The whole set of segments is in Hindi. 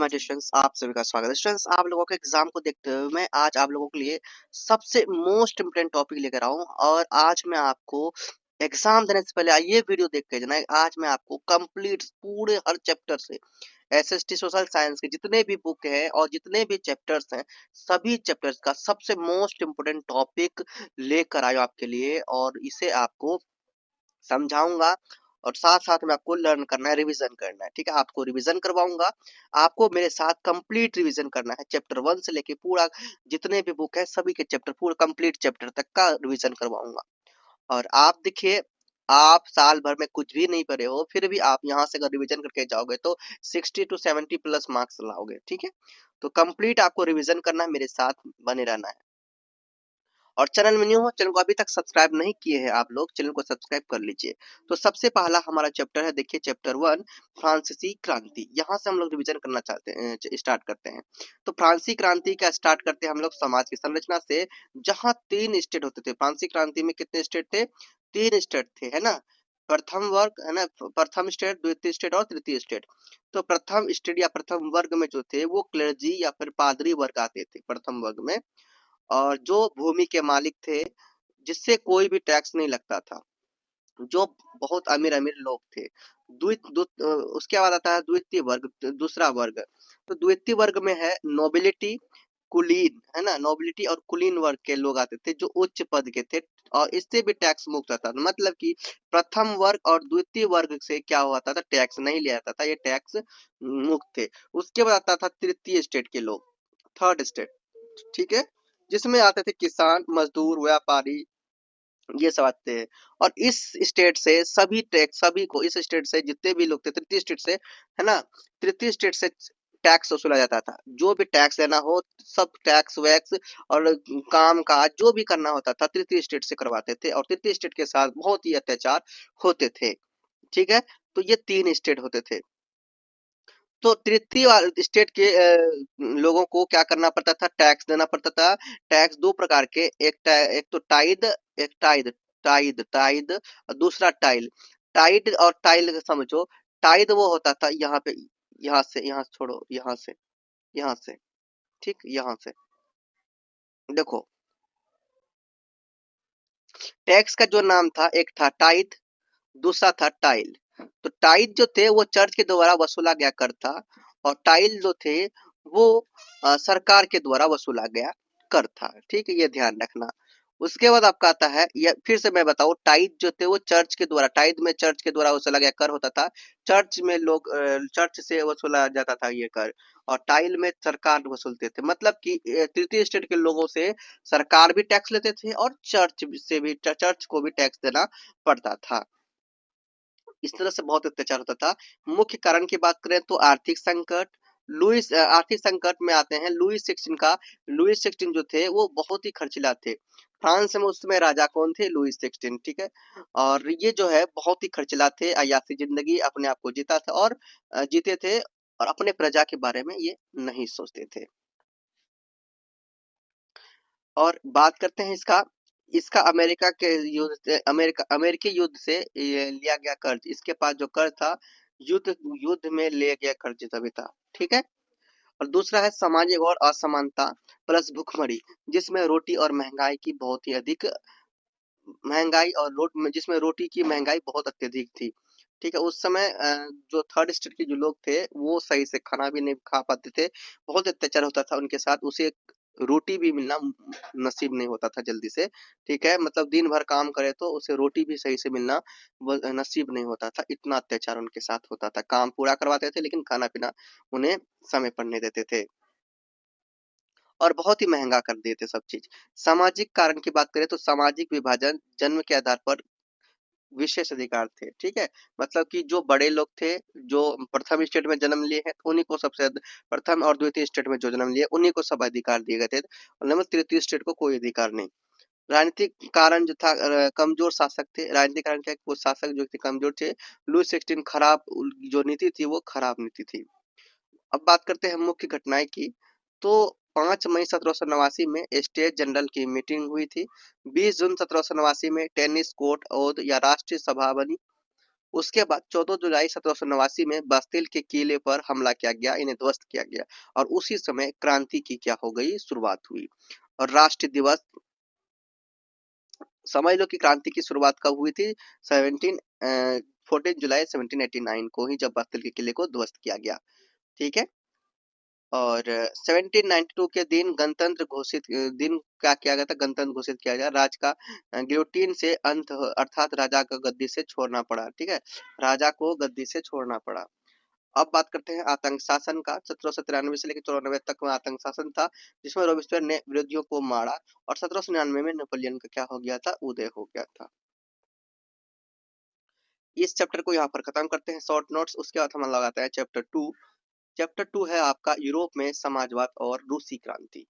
माय डियर स्टूडेंट्स, आप सभी का स्वागत है। स्टूडेंट्स, आप लोगों के एग्जाम को देखते हुए मैं आज आप लोगों के लिए सबसे मोस्ट इम्पोर्टेंट टॉपिक लेकर आया हूं। और आज मैं आपको एग्जाम देने से पहले ये वीडियो देख के जाना है। आज मैं आपको कंप्लीट पूरे हर चैप्टर से एसएसटी सोशल साइंस के जितने भी बुक हैं और जितने भी चैप्टर्स हैं, सभी चैप्टर्स का सबसे मोस्ट इम्पोर्टेंट टॉपिक लेकर आया आपके लिए और इसे आपको समझाऊंगा। और साथ साथ में आपको लर्न करना है, रिवीजन करना है। ठीक है, आपको रिवीजन करवाऊंगा। आपको मेरे साथ कंप्लीट रिवीजन करना है, चैप्टर 1 से लेके पूरा जितने भी बुक है सभी के चैप्टर पूरा कंप्लीट चैप्टर तक का रिवीजन करवाऊंगा। और आप देखिए, आप साल भर में कुछ भी नहीं पढ़े हो, फिर भी आप यहाँ से अगर रिवीजन करके जाओगे तो 60 to 70 प्लस मार्क्स लाओगे। ठीक है, तो कंप्लीट आपको रिवीजन करना है, मेरे साथ बने रहना है। और चैनल में न्यू हो, चैनल को अभी तक सब्सक्राइब नहीं किए हैं आप लोग, चैनल को सब्सक्राइब कर लीजिए। तो सबसे पहला हमारा चैप्टर है, देखिए चैप्टर 1 फ्रांसीसी क्रांति। यहाँ से हम लोग रिवीजन करना चाहते हैं, स्टार्ट करते हैं। तो फ्रांसीसी क्रांति का स्टार्ट करते हैं हम लोग समाज की संरचना से, जहाँ 3 स्टेट होते थे। फ्रांसीसी क्रांति में कितने स्टेट थे? 3 स्टेट थे, है ना। प्रथम वर्ग है ना, प्रथम स्टेट, द्वितीय स्टेट और तृतीय स्टेट। तो प्रथम स्टेट या प्रथम वर्ग में जो थे वो क्लर्जी या फिर पादरी वर्ग आते थे प्रथम वर्ग में। और जो भूमि के मालिक थे, जिससे कोई भी टैक्स नहीं लगता था, जो बहुत अमीर अमीर लोग थे। उसके बाद आता है द्वितीय वर्ग, दूसरा वर्ग। तो द्वितीय वर्ग में है नोबिलिटी, कुलीन, है ना। नोबिलिटी और कुलीन वर्ग के लोग आते थे जो उच्च पद के थे और इससे भी टैक्स मुक्त था। मतलब कि प्रथम वर्ग और द्वितीय वर्ग से क्या होता था, टैक्स नहीं लिया जाता था, ये टैक्स मुक्त थे। उसके बाद आता था तृतीय स्टेट के लोग, थर्ड स्टेट। ठीक है, जिसमें आते थे किसान, मजदूर, व्यापारी, ये सब आते हैं। और इस स्टेट से सभी टैक्स, सभी को इस स्टेट से जितने भी लोग थे तृतीय स्टेट से, है ना, तृतीय स्टेट से टैक्स वसूला जाता था। जो भी टैक्स लेना हो, सब टैक्स वैक्स और काम काज जो भी करना होता था तृतीय स्टेट से करवाते थे। और तृतीय स्टेट के साथ बहुत ही अत्याचार होते थे। ठीक है, तो ये 3 स्टेट होते थे। तो तृतीय स्टेट के लोगों को क्या करना पड़ता था, टैक्स देना पड़ता था। टैक्स 2 प्रकार के, एक तो टाइड, एक टाइड, टाइड और दूसरा टाइल। टाइड और टाइल समझो। टाइड वो होता था यहाँ पे, यहाँ से, यहाँ छोड़ो, यहाँ से, यहाँ से, ठीक, यहाँ से देखो। टैक्स का जो नाम था, एक था टाइड, दूसरा था टाइल। तो टाइल जो थे वो चर्च के द्वारा वसूला गया कर था, और टाइल जो थे वो सरकार के द्वारा वसूला गया कर था। ठीक है, ये ध्यान रखना। उसके बाद आपका आता है, या फिर से मैं बताऊं, टाइद जो थे वो चर्च के द्वारा, टाइद में चर्च के द्वारा वसूला गया कर होता था। चर्च में लोग, चर्च से वसूला जाता था ये कर। और टाइल में सरकार वसूलते थे। मतलब कि तृतीय स्टेट के लोगों से सरकार भी टैक्स लेते थे और चर्च से भी, चर्च को भी टैक्स देना पड़ता था। इस तरह से बहुत अत्याचार होता था। मुख्य कारण की बात करें तो आर्थिक संकट। आर्थिक संकट में आते हैं लुईस 16 का। लुईस 16 जो थे वो बहुत ही खर्चीला थे। फ्रांस में उस समय राजा कौन थे? लुईस 16। ठीक है, और ये जो है बहुत ही खर्चीला थे, अय्याशी जिंदगी अपने आप को जीता था और जीते थे, और अपने प्रजा के बारे में ये नहीं सोचते थे। और बात करते हैं इसका, इसका अमेरिका के युद्ध से, अमेरिकी युद्ध से ये लिया गया कर्ज। इसके पास जो कर्ज था, युद्ध युद्ध में ले गया कर्ज तभी था। ठीक है, और दूसरा है सामाजिक और असमानता प्लस भुखमरी, जिसमें रोटी और महंगाई की बहुत ही अधिक महंगाई, और जिसमें रोटी की महंगाई बहुत अत्यधिक थी। ठीक है, उस समय जो थर्ड स्टेट के जो लोग थे वो सही से खाना भी नहीं खा पाते थे, बहुत अत्याचार होता था उनके साथ। उसे रोटी भी मिलना नसीब नहीं होता था जल्दी से। ठीक है, मतलब दिन भर काम करे तो उसे रोटी भी सही से मिलना नसीब नहीं होता था। इतना अत्याचार उनके साथ होता था, काम पूरा करवाते थे लेकिन खाना पीना उन्हें समय पर नहीं देते थे, और बहुत ही महंगा कर दिए थे सब चीज। सामाजिक कारण की बात करें तो सामाजिक विभाजन, जन्म के आधार पर विशेष अधिकार थे। ठीक है, मतलब कि जो बड़े लोग थे, जो प्रथम स्टेट में जन्म लिए हैं, उन्हीं को सबसे प्रथम और द्वितीय स्टेट में जो जन्म लिए उन्हीं को सब अधिकार दिए गए थे, और नंबर तृतीय स्टेट को कोई अधिकार नहीं। राजनीतिक कारण जो था, कमजोर शासक थे। राजनीतिक कारण क्या है? वो शासक जो थे कमजोर थे। लुईस 16 खराब, जो नीति थी वो खराब नीति थी। अब बात करते हैं मुख्य घटनाएं की। तो 5 मई 1789 में स्टेट जनरल की मीटिंग हुई थी। 20 जून 1789 में टेनिस कोर्ट और या राष्ट्रीय सभा बनी। उसके बाद 14 जुलाई 1789 में बास्तिल के किले पर हमला किया गया, इन्हें ध्वस्त किया गया और उसी समय क्रांति की क्या हो गई, शुरुआत हुई। और राष्ट्र दिवस, समझ लो कि क्रांति की शुरुआत कब हुई थी, 14 जुलाई 1789 को ही, जब बास्तिल के किले को ध्वस्त किया गया। ठीक है। और 1792 के दिन गणतंत्र घोषित, दिन क्या किया गया था, गणतंत्र घोषित किया गया। राज का गिलोटीन से अंत, अर्थात राजा को गद्दी से छोड़ना पड़ा। ठीक है, राजा को गद्दी से छोड़ना पड़ा। अब बात करते हैं आतंक शासन का। 1793 से लेकर 94 तक में आतंक शासन था, जिसमें रोबेस्पियर ने विरोधियों को मारा और 1799 में नेपोलियन का क्या हो गया था, उदय हो गया था। इस चैप्टर को यहाँ पर खत्म करते हैं, शॉर्ट नोट्स। उसके बाद हम लगाते हैं चैप्टर 2। चैप्टर 2 है आपका यूरोप में समाजवाद और रूसी क्रांति।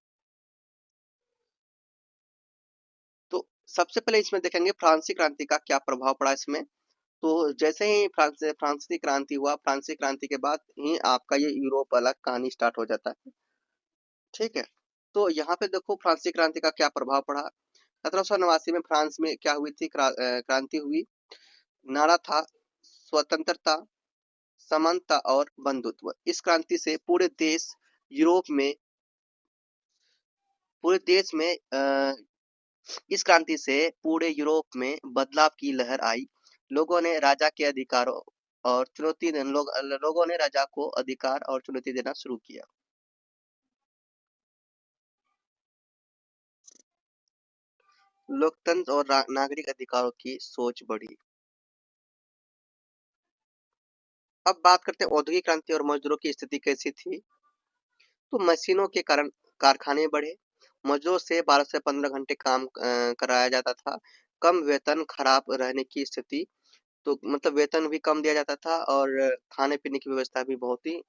तो सबसे पहले इसमें देखेंगे फ्रांसीसी क्रांति का क्या प्रभाव पड़ा इसमें। तो जैसे ही फ्रांसीसी क्रांति हुआ, फ्रांसीसी क्रांति के बाद ही आपका ये यूरोप वाला कहानी स्टार्ट हो जाता है। ठीक है, तो यहाँ पे देखो फ्रांसीसी क्रांति का क्या प्रभाव पड़ा। 1789 में फ्रांस में क्या हुई थी, क्रांति हुई। नारा था स्वतंत्रता, समानता और बंधुत्व। इस क्रांति से पूरे देश यूरोप में, पूरे देश में इस क्रांति से पूरे यूरोप में बदलाव की लहर आई। लोगों ने राजा के अधिकारों और चुनौती देने, लोगों ने राजा को अधिकार और चुनौती देना शुरू किया। लोकतंत्र और नागरिक अधिकारों की सोच बढ़ी। अब बात करते हैं औद्योगिक क्रांति और मजदूरों की स्थिति कैसी थी। तो मशीनों के कारण कारखाने बढ़े, मजदूरों से 12 से 15 घंटे काम कराया जाता था। कम वेतन, खराब रहने की स्थिति, तो मतलब वेतन भी कम दिया जाता था और खाने पीने की व्यवस्था भी बहुत ही,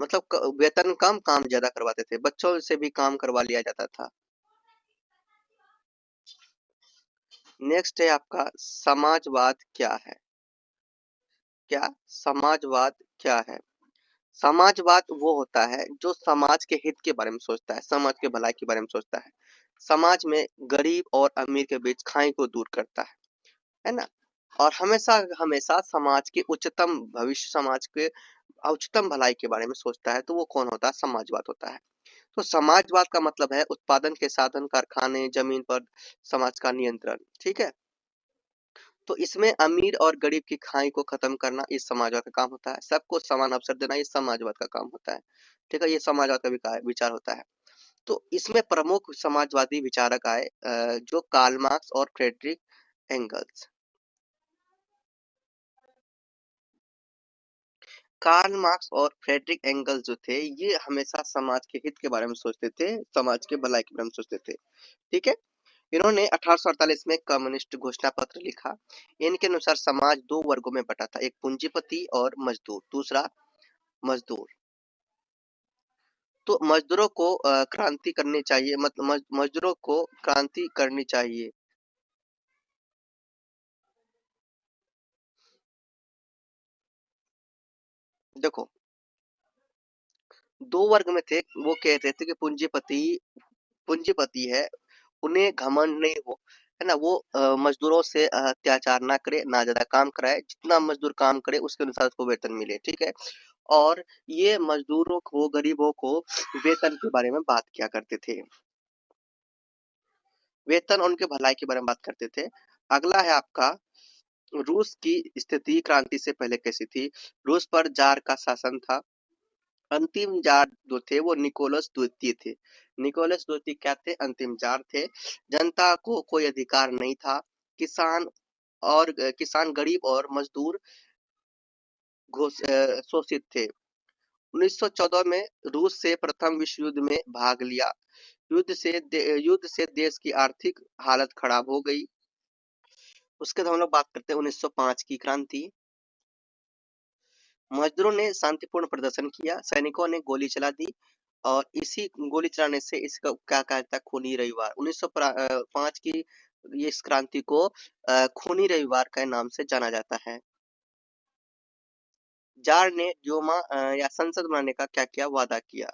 मतलब वेतन कम, काम ज्यादा करवाते थे, बच्चों से भी काम करवा लिया जाता था। नेक्स्ट है आपका समाजवाद क्या है। क्या समाजवाद क्या है। समाजवाद वो होता है जो समाज के हित के बारे में सोचता है, समाज के भलाई के बारे में सोचता है, समाज में गरीब और अमीर के बीच खाई को दूर करता है ना। और हमेशा हमेशा समाज के उच्चतम भविष्य, समाज के उच्चतम भलाई के बारे में सोचता है। तो वो कौन होता है, समाजवाद होता है। तो समाजवाद का मतलब है उत्पादन के साधन, कारखाने, जमीन पर समाज का नियंत्रण। ठीक है, तो इसमें अमीर और गरीब की खाई को खत्म करना इस समाजवाद का काम होता है। सबको समान अवसर देना ये समाजवाद का काम होता है। ठीक है, ये समाजवाद का विचार होता है। तो इसमें प्रमुख समाजवादी विचारक आए, जो कार्ल मार्क्स और फ्रेडरिक एंगल्स। कार्ल मार्क्स और फ्रेडरिक एंगल्स जो थे, ये हमेशा समाज के हित के बारे में सोचते थे, समाज के भलाई के बारे में सोचते थे। ठीक है, इन्होंने 1848 में कम्युनिस्ट घोषणा पत्र लिखा। इनके अनुसार समाज दो वर्गों में बटा था, एक पूंजीपति और मजदूर, दूसरा मजदूर। तो मजदूरों को क्रांति करनी चाहिए, मतलब मजदूरों को क्रांति करनी चाहिए। देखो, दो वर्ग में थे, वो कहते थे कि पूंजीपति, पूंजीपति है, उन्हें घमंड नहीं हो, है ना, वो मजदूरों से अत्याचार ना करे, ना ज्यादा काम कराए, जितना मजदूर काम करे उसके अनुसार उसको वेतन मिले। ठीक है, और ये मजदूरों को, गरीबों को वेतन के बारे में बात किया करते थे, वेतन और उनके भलाई के बारे में बात करते थे। अगला है आपका रूस की स्थिति क्रांति से पहले कैसी थी। रूस पर जार का शासन था। अंतिम जार जो थे वो निकोलस द्वितीय थे। निकोलस द्वितीय क्या थे, अंतिम जार थे। जनता को कोई अधिकार नहीं था। किसान किसान, गरीब और मजदूर शोषित थे। 1914 में रूस से प्रथम विश्व युद्ध में भाग लिया। युद्ध से देश की आर्थिक हालत खराब हो गई। उसके बाद हम लोग बात करते हैं 1905 की क्रांति। मजदूरों ने शांतिपूर्ण प्रदर्शन किया, सैनिकों ने गोली चला दी और इसी गोली चलाने से इसका क्या कहता है, खूनी रविवार, 1905 की इस क्रांति को खूनी रविवार के नाम से जाना जाता है। जार ने ड्यूमा या संसद बनाने का क्या किया, वादा किया।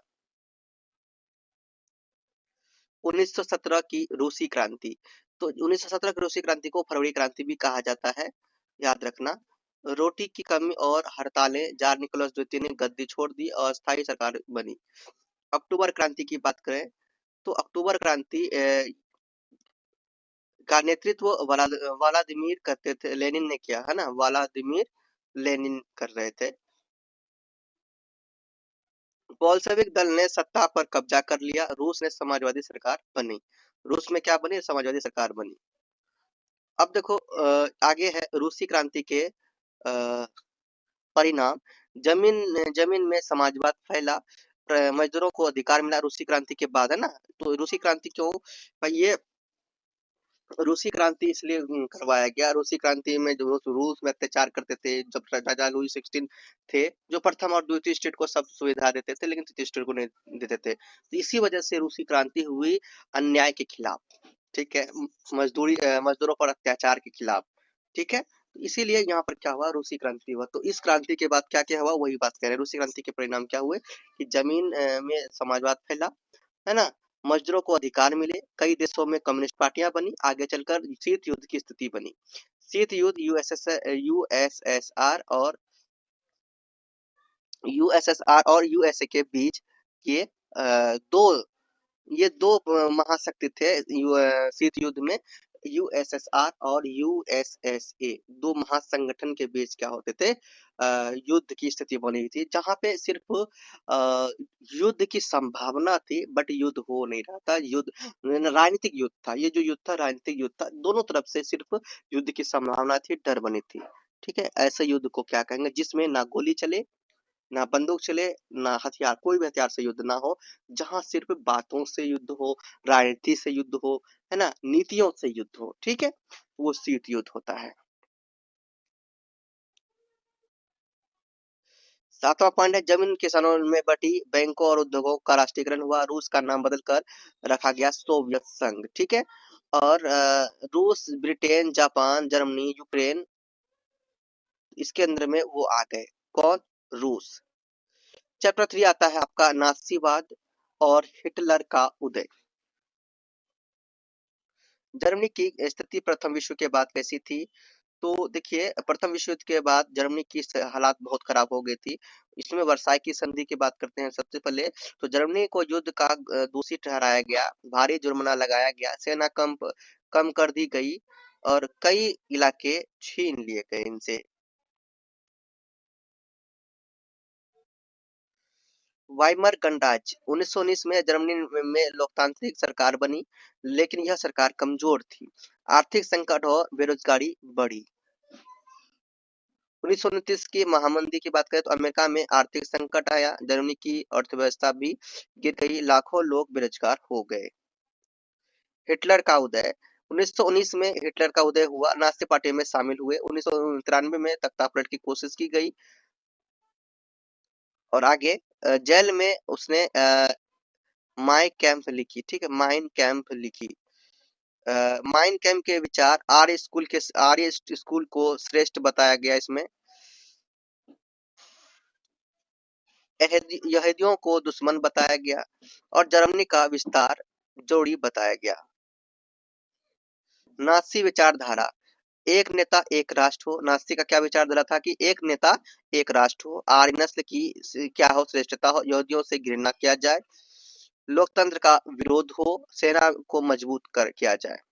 1917 की रूसी क्रांति। तो 1917 की रूसी क्रांति को फरवरी क्रांति भी कहा जाता है। याद रखना। रोटी की कमी और हड़तालें, जार निकोलस द्वितीय ने गद्दी छोड़ दी और अस्थायी सरकार बनी। अक्टूबर क्रांति की बात करें तो अक्टूबर क्रांति का नेतृत्व व्लादिमीर करते थे, लेनिन ने किया है ना, व्लादिमीर लेनिन कर रहे थे। बोल्शेविक दल ने सत्ता पर कब्जा कर लिया, रूस ने समाजवादी सरकार बनी। रूस में क्या बनी? समाजवादी सरकार बनी। अब देखो आगे है रूसी क्रांति के परिणाम। जमीन जमीन में समाजवाद फैला, मजदूरों को अधिकार मिला रूसी क्रांति के बाद, है ना। तो रूसी क्रांति क्यों भाई? ये रूसी क्रांति इसलिए करवाया गया। रूसी क्रांति में जो रूस में अत्याचार करते थे, जब राजा लुई 16 थे, जो प्रथम और द्वितीय स्टेट को सब सुविधा देते थे, लेकिन तृतीय स्टेट को नहीं देते थे। तो इसी वजह से रूसी क्रांति हुई, अन्याय के खिलाफ। ठीक है, मजदूरों पर अत्याचार के खिलाफ। ठीक है, तो इसीलिए यहाँ पर क्या हुआ? रूसी क्रांति हुआ। तो इस क्रांति के बाद क्या क्या हुआ, वही बात कह रहे हैं। रूसी क्रांति के परिणाम क्या हुए कि जमीन में समाजवाद फैला, है ना, मजदूरों को अधिकार मिले, कई देशों में कम्युनिस्ट पार्टियां बनी, आगे चलकर शीत युद्ध की स्थिति बनी। शीत युद्ध यूएसएसआर और यूएसए के बीच ये दो ये दो महाशक्ति थे शीत युद्ध में। यूएसएसआर और यूएसएसए, दो महासंगठन के बीच क्या होते थे? युद्ध की स्थिति बनी हुई थी, जहां पे सिर्फ युद्ध की संभावना थी, बट युद्ध हो नहीं रहा था। युद्ध राजनीतिक युद्ध था, ये जो युद्ध था राजनीतिक युद्ध था। दोनों तरफ से सिर्फ युद्ध की संभावना थी, डर बनी थी। ठीक है, ऐसे युद्ध को क्या कहेंगे? जिसमें ना गोली चले, ना बंदूक चले, ना हथियार, कोई भी हथियार से युद्ध ना हो, जहां सिर्फ बातों से युद्ध हो, राजनीति से युद्ध हो, है ना, नीतियों से युद्ध हो। ठीक है, वो शीत युद्ध होता है। 7वां पॉइंट है जमीन किसानों में बटी, बैंकों और उद्योगों का राष्ट्रीयकरण हुआ, रूस का नाम बदलकर रखा गया सोवियत संघ। ठीक है, और रूस, ब्रिटेन, जापान, जर्मनी, यूक्रेन, इसके अंदर में वो आ गए। कौन? रूस। चैप्टर 3 आता है आपका नासीवाद और हिटलर का उदय। जर्मनी की स्थिति प्रथम विश्व के बाद कैसी थी? तो देखिए, प्रथम विश्व युद्ध के बाद जर्मनी की हालात बहुत खराब हो गई थी। इसमें वर्साई की संधि की बात करते हैं सबसे पहले। तो जर्मनी को युद्ध का दोषी ठहराया गया, भारी जुर्माना लगाया गया, सेना कम कर दी गई और कई इलाके छीन लिए गए इनसे। वाइमर गणराज्य 1919 में जर्मनी में लोकतांत्रिक सरकार बनी, लेकिन यह सरकार कमजोर थी। आर्थिक संकट और बेरोजगारी बढ़ी। 1929 की महामंदी की बात करें तो अमेरिका में आर्थिक संकट आया, जर्मनी की अर्थव्यवस्था भी गिर गई, लाखों लोग बेरोजगार हो गए। हिटलर का उदय 1919 में हिटलर का उदय हुआ, नाजी पार्टी में शामिल हुए। 1993 में तख्तापलट की कोशिश की गई और आगे जेल में उसने माय कैंप लिखी। ठीक है, माइन कैंप लिखी। माइन कैंप के विचार आर्य स्कूल को श्रेष्ठ बताया गया। इसमें यहूदियों को दुश्मन बताया गया और जर्मनी का विस्तार जोड़ी बताया गया। नासी विचारधारा, एक नेता एक राष्ट्र हो। नासी का क्या विचारधारा था कि एक नेता एक राष्ट्र हो, आर्य नस्ल की क्या हो? श्रेष्ठता हो, यहूदियों से घृणा किया जाए, लोकतंत्र का विरोध हो, सेना को मजबूत किया जाए।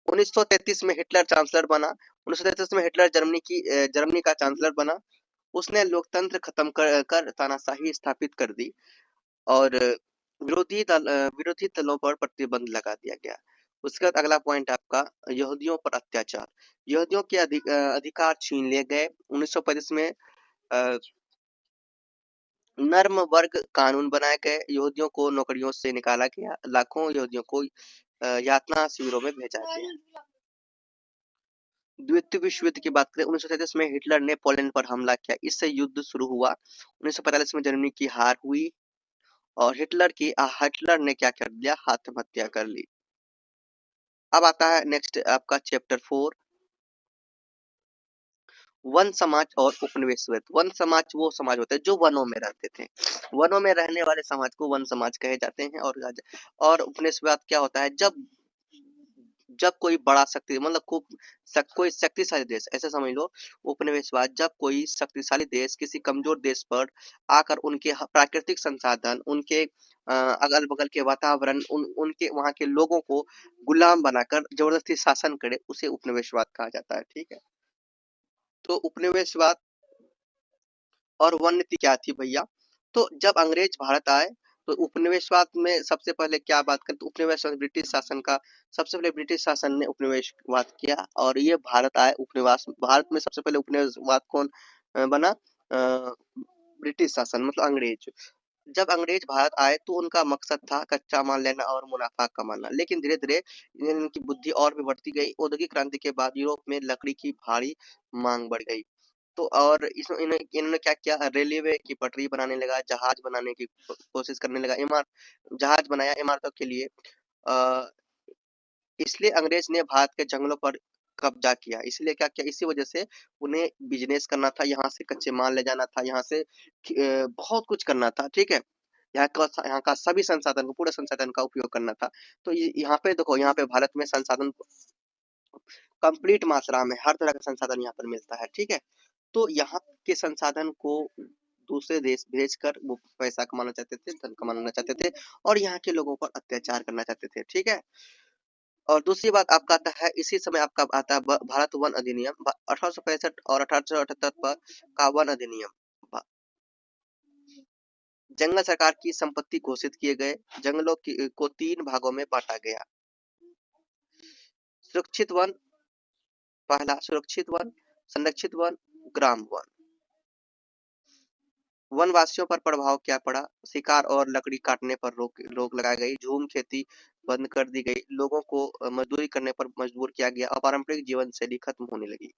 1933 में हिटलर चांसलर बना। 1933 में हिटलर जर्मनी का चांसलर बना। उसने लोकतंत्र खत्म कर तानाशाही स्थापित कर दी और विरोधी दलों पर प्रतिबंध लगा दिया गया। उसके बाद अगला पॉइंट आपका यहूदियों पर अत्याचार। यहूदियों के अधिकार छीन लिए गए। 1935 में नर्म वर्ग कानून बनाए गए, यहूदियों को नौकरियों से निकाला गया, लाखों यहूदियों को यातना शिविरों में भेजा गया। द्वितीय विश्व युद्ध की बात करें 1937 में हिटलर ने पोलैंड पर हमला किया, इससे युद्ध शुरू हुआ। 1945 में जर्मनी की हार हुई और हिटलर ने क्या कर दिया? आत्महत्या कर ली। अब आता है नेक्स्ट आपका चैप्टर 4, वन समाज और उपनिवेशवाद। वन समाज वो समाज होते हैं जो वनों में रहते थे, वनों में रहने वाले समाज को वन समाज कहे जाते हैं। और उपनिवेशवाद क्या होता है? जब जब कोई बड़ा शक्ति मतलब कोई शक्तिशाली देश ऐसा समझ लो, उपनिवेशवाद जब कोई शक्तिशाली देश किसी कमजोर देश पर आकर उनके प्राकृतिक संसाधन, उनके अगल बगल के वातावरण, उनके वहां के लोगों को गुलाम बनाकर जबरदस्ती शासन करे, उसे उपनिवेशवाद कहा जाता है। ठीक है, तो उपनिवेशवाद और वन नीति क्या थी भैया? तो जब अंग्रेज भारत आए तो उपनिवेशवाद में सबसे पहले क्या बात करें, तो उपनिवेशवाद ब्रिटिश शासन का, सबसे पहले ब्रिटिश शासन ने उपनिवेशवाद किया और ये भारत आए उपनिवास। भारत में सबसे पहले उपनिवेशवाद कौन बना? ब्रिटिश शासन मतलब अंग्रेज। जब अंग्रेज भारत आए तो उनका मकसद था कच्चा माल लेना और मुनाफा कमाना, लेकिन धीरे धीरे इनकी बुद्धि और भी बढ़ती गई। औद्योगिक क्रांति के बाद यूरोप में लकड़ी की भारी मांग बढ़ गई, तो और इन्होंने क्या किया, रेलवे की पटरी बनाने लगा, जहाज बनाने की कोशिश करने लगा, जहाज बनाया इमारतों के लिए। अ, इसलिए अंग्रेज ने भारत के जंगलों पर कब्जा किया। इसलिए क्या किया, इसी वजह से उन्हें बिजनेस करना था, यहाँ से कच्चे माल ले जाना था, यहाँ से बहुत कुछ करना था। ठीक है, यहाँ का सभी संसाधन को, पूरे संसाधन का उपयोग करना था। तो यहाँ पे देखो, यहाँ पे भारत में संसाधन कंप्लीट मात्रा में हर तरह का संसाधन यहाँ पर मिलता है। ठीक है, तो यहाँ के संसाधन को दूसरे देश भेजकर वो पैसा कमाना चाहते थे, धन कमाना चाहते थे और यहाँ के लोगों पर अत्याचार करना चाहते थे। ठीक है, और दूसरी बात आपका आता है, इसी समय आपका आता है भारत वन अधिनियम 1865 और 1878 पर का वन अधिनियम। जंगल सरकार की संपत्ति घोषित किए गए, जंगलों को 3 भागों में बांटा गया। सुरक्षित वन, पहला सुरक्षित वन, संरक्षित वन, ग्राम वन। वनवासियों पर प्रभाव क्या पड़ा? शिकार और लकड़ी काटने पर रोक लगाई गई, झूम खेती बंद कर दी गई, लोगों को मजदूरी करने पर मजबूर किया गया, अपारंपरिक जीवन शैली खत्म होने लगी।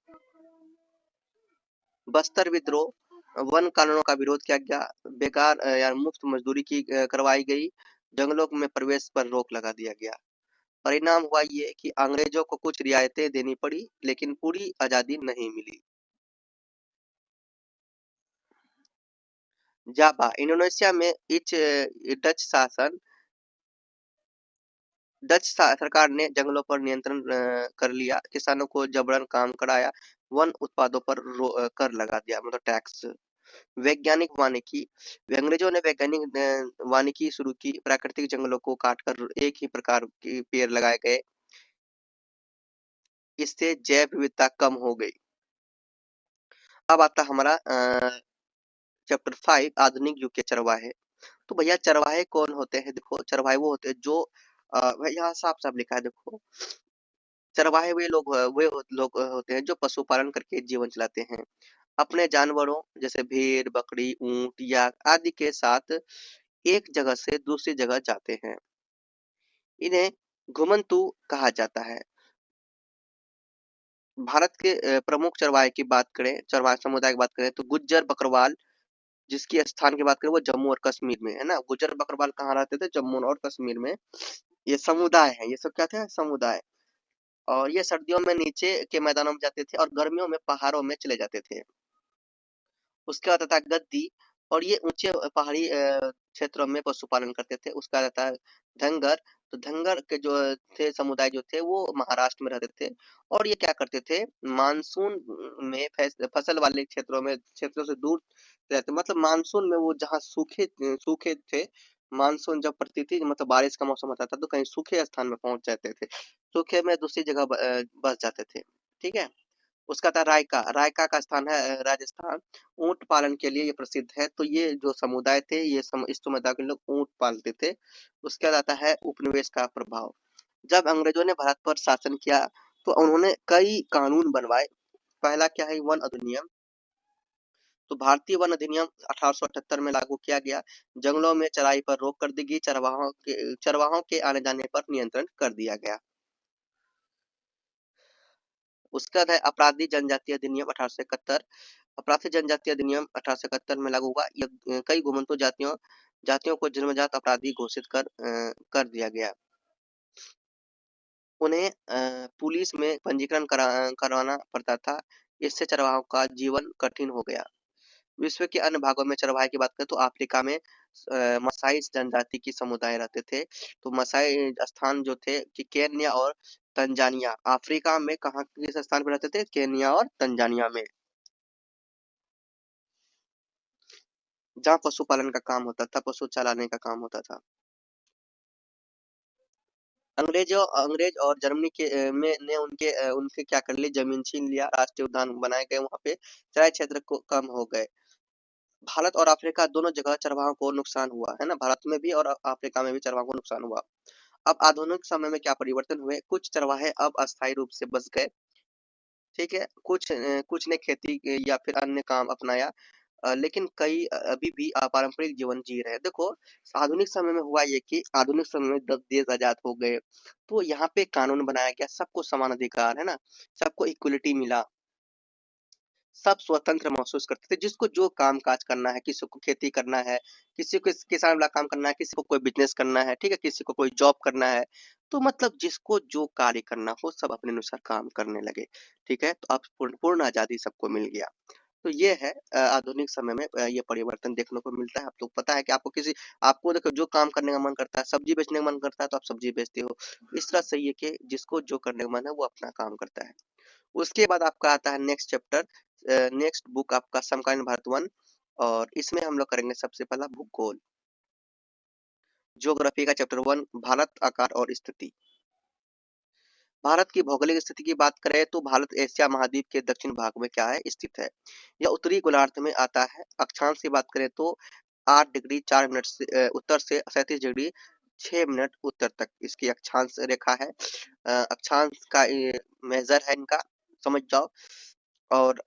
बस्तर विद्रोह, वन कानूनों का विरोध किया गया, बेकार या मुफ्त मजदूरी की करवाई गई, जंगलों में प्रवेश पर रोक लगा दिया गया। परिणाम हुआ ये कि अंग्रेजों को कुछ रियायतें देनी पड़ी, लेकिन पूरी आजादी नहीं मिली। जावा, इंडोनेशिया में डच शासन सरकार ने जंगलों पर नियंत्रण कर लिया, किसानों को जबरन काम कराया, वन उत्पादों पर कर लगा दिया, मतलब टैक्स। वैज्ञानिक वानिकी, अंग्रेजों ने वैज्ञानिक वानिकी शुरू की, प्राकृतिक जंगलों को काटकर एक ही प्रकार के पेड़ लगाए गए, इससे जैव विविधता कम हो गई। अब आता हमारा चैप्टर 5, आधुनिक युग के चरवाहे। तो भैया चरवाहे कौन होते हैं? देखो, चरवाहे वो होते हैं जो यहाँ साफ साफ लिखा है, देखो, चरवाहे वे लोग होते हैं जो पशुपालन करके जीवन चलाते हैं, अपने जानवरों जैसे भेड़, बकरी, ऊंट या आदि के साथ एक जगह से दूसरी जगह जाते हैं। इन्हें घुमंतू कहा जाता है। भारत के प्रमुख चरवाहे की बात करें, चरवाहे समुदाय की बात करें, तो गुज्जर बकरवाल, जिसकी स्थान की बात करें वो जम्मू और कश्मीर में है ना। गुज्जर बकरवाल कहाँ रहते थे? जम्मू और कश्मीर में। ये समुदाय है, ये सब क्या थे? समुदाय। और ये सर्दियों में नीचे के मैदानों में जाते थे और गर्मियों में पहाड़ों में चले जाते थे। उसके बाद आता है गद्दी, और ये ऊंचे पहाड़ी क्षेत्रों में पशुपालन करते थे। उसका आता है धंगर, तो धंगर के जो थे समुदाय जो थे वो महाराष्ट्र में रहते थे, और ये क्या करते थे, मानसून में फसल वाले क्षेत्रों से दूर रहते, मतलब मानसून में वो जहाँ सूखे सूखे थे, मानसून जब पड़ती थी, मतलब बारिश का मौसम आता था, तो कहीं सूखे स्थान में पहुंच जाते थे, सूखे में दूसरी जगह बस जाते थे। ठीक है, उसका था रायका, रायका का स्थान है राजस्थान। ऊंट पालन के लिए ये प्रसिद्ध है। तो ये जो समुदाय थे, इस समुदाय के लोग ऊंट पालते थे। उसके बाद आता है उपनिवेश का प्रभाव। जब अंग्रेजों ने भारत पर शासन किया तो उन्होंने कई कानून बनवाए। पहला क्या है? वन अधिनियम। तो भारतीय वन अधिनियम 1878 में लागू किया गया। जंगलों में चराई पर रोक कर दी गई, चरवाहों के आने जाने पर नियंत्रण कर दिया गया। उसके बाद है आपराधिक जनजातीय अधिनियम 1871। अपराधी जनजातीय अधिनियम 1871 में लागू हुआ। यह कई घुमंतु जातियों को जन्मजात अपराधी घोषित कर दिया गया। उन्हें पुलिस में पंजीकरण करवाना पड़ता था। इससे चरवाहों का जीवन कठिन हो गया। विश्व के अन्य भागों में चरवाहे की बात करें तो अफ्रीका में मसाई जनजाति की समुदाय रहते थे। तो मसाई स्थान जो थे कि केन्या और तंजानिया, अफ्रीका में कहाँ किस स्थान पर रहते थे? केन्या और तंजानिया में, जहाँ पशुपालन का काम होता था, पशु चलाने का काम होता था। अंग्रेज और जर्मनी के में ने उनके क्या कर लिए, जमीन छीन लिया, राष्ट्रीय उद्यान बनाए गए, वहां पे चराई क्षेत्र को कम हो गए। भारत और अफ्रीका दोनों जगह चरवाहों को नुकसान हुआ है ना, भारत में भी और अफ्रीका में भी चरवाहों को नुकसान हुआ। अब आधुनिक समय में क्या परिवर्तन हुए, कुछ चरवाहे अब अस्थायी रूप से बस गए, ठीक है, कुछ ने खेती या फिर अन्य काम अपनाया, लेकिन कई अभी भी पारंपरिक जीवन जी रहे हैं। देखो, आधुनिक समय में हुआ ये कि आधुनिक समय में जब देश आजाद हो गए, तो यहाँ पे कानून बनाया गया, सबको समान अधिकार है ना, सबको इक्वलिटी मिला, सब स्वतंत्र महसूस करते थे, जिसको जो काम काज करना है, किसी को खेती करना है, किसी को किसान वाला काम करना है, किसी को कोई बिजनेस करना है, ठीक है, किसी को कोई जॉब करना है, तो मतलब जिसको जो कार्य करना हो सब अपने अनुसार काम करने लगे, ठीक है, तो अब पूर्ण आजादी सबको मिल गया। तो ये है आधुनिक समय में ये परिवर्तन देखने को मिलता है। आपको पता है कि आपको देखो जो काम करने का मन करता है, सब्जी बेचने का मन करता है तो आप सब्जी बेचते हो। इस तरह से ये कि जिसको जो करने का मन है वो अपना काम करता है। उसके बाद आपका आता है नेक्स्ट चैप्टर, नेक्स्ट बुक आपका समकालीन भारत वन, और इसमें हम लोग करेंगे सबसे पहला भूगोल, ज्योग्राफी का चैप्टर वन, भारत आकार और स्थिति। भारत की भौगोलिक स्थिति की बात करें तो भारत एशिया महाद्वीप के दक्षिण भाग में क्या है, स्थित है। यह उत्तरी गोलार्ध में आता है। अक्षांश की बात करें तो 8 डिग्री 4 मिनट से उत्तर से 37 डिग्री 6 मिनट उत्तर तक इसकी अक्षांश रेखा है। अक्षांश का मेजर है इनका, समझ जाओ। और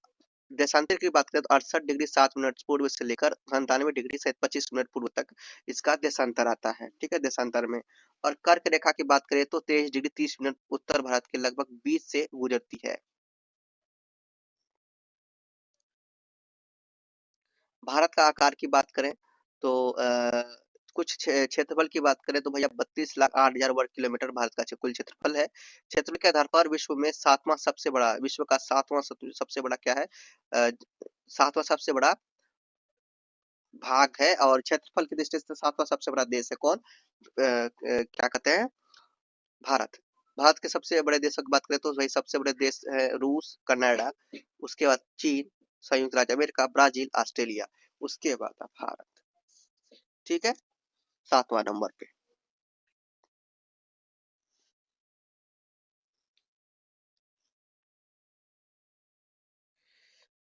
देशांतर की बात करें तो 68 डिग्री 7 मिनट पूर्व से लेकर 97 डिग्री से 25 मिनट पूर्व तक इसका देशांतर आता है, ठीक है, देशांतर में। और कर्क रेखा की बात करें तो 23 डिग्री 30 मिनट उत्तर भारत के लगभग 20 से गुजरती है। भारत का आकार की बात करें तो कुछ क्षेत्रफल की बात करें तो भैया 32,08,000 वर्ग किलोमीटर भारत का कुल क्षेत्रफल है। क्षेत्रफल के आधार पर विश्व में सातवां सबसे बड़ा, विश्व का सातवां सबसे बड़ा क्या है, अ, सातवां सबसे बड़ा भाग है, और क्षेत्रफल की दृष्टि से सातवां सबसे बड़ा देश है कौन, क्या कहते हैं, भारत। भारत के सबसे बड़े देशों की बात करें तो वही सबसे बड़े देश है रूस, कनाडा, उसके बाद चीन, संयुक्त राज्य अमेरिका, ब्राजील, ऑस्ट्रेलिया, उसके बाद भारत, ठीक है, सातवां नंबर पे।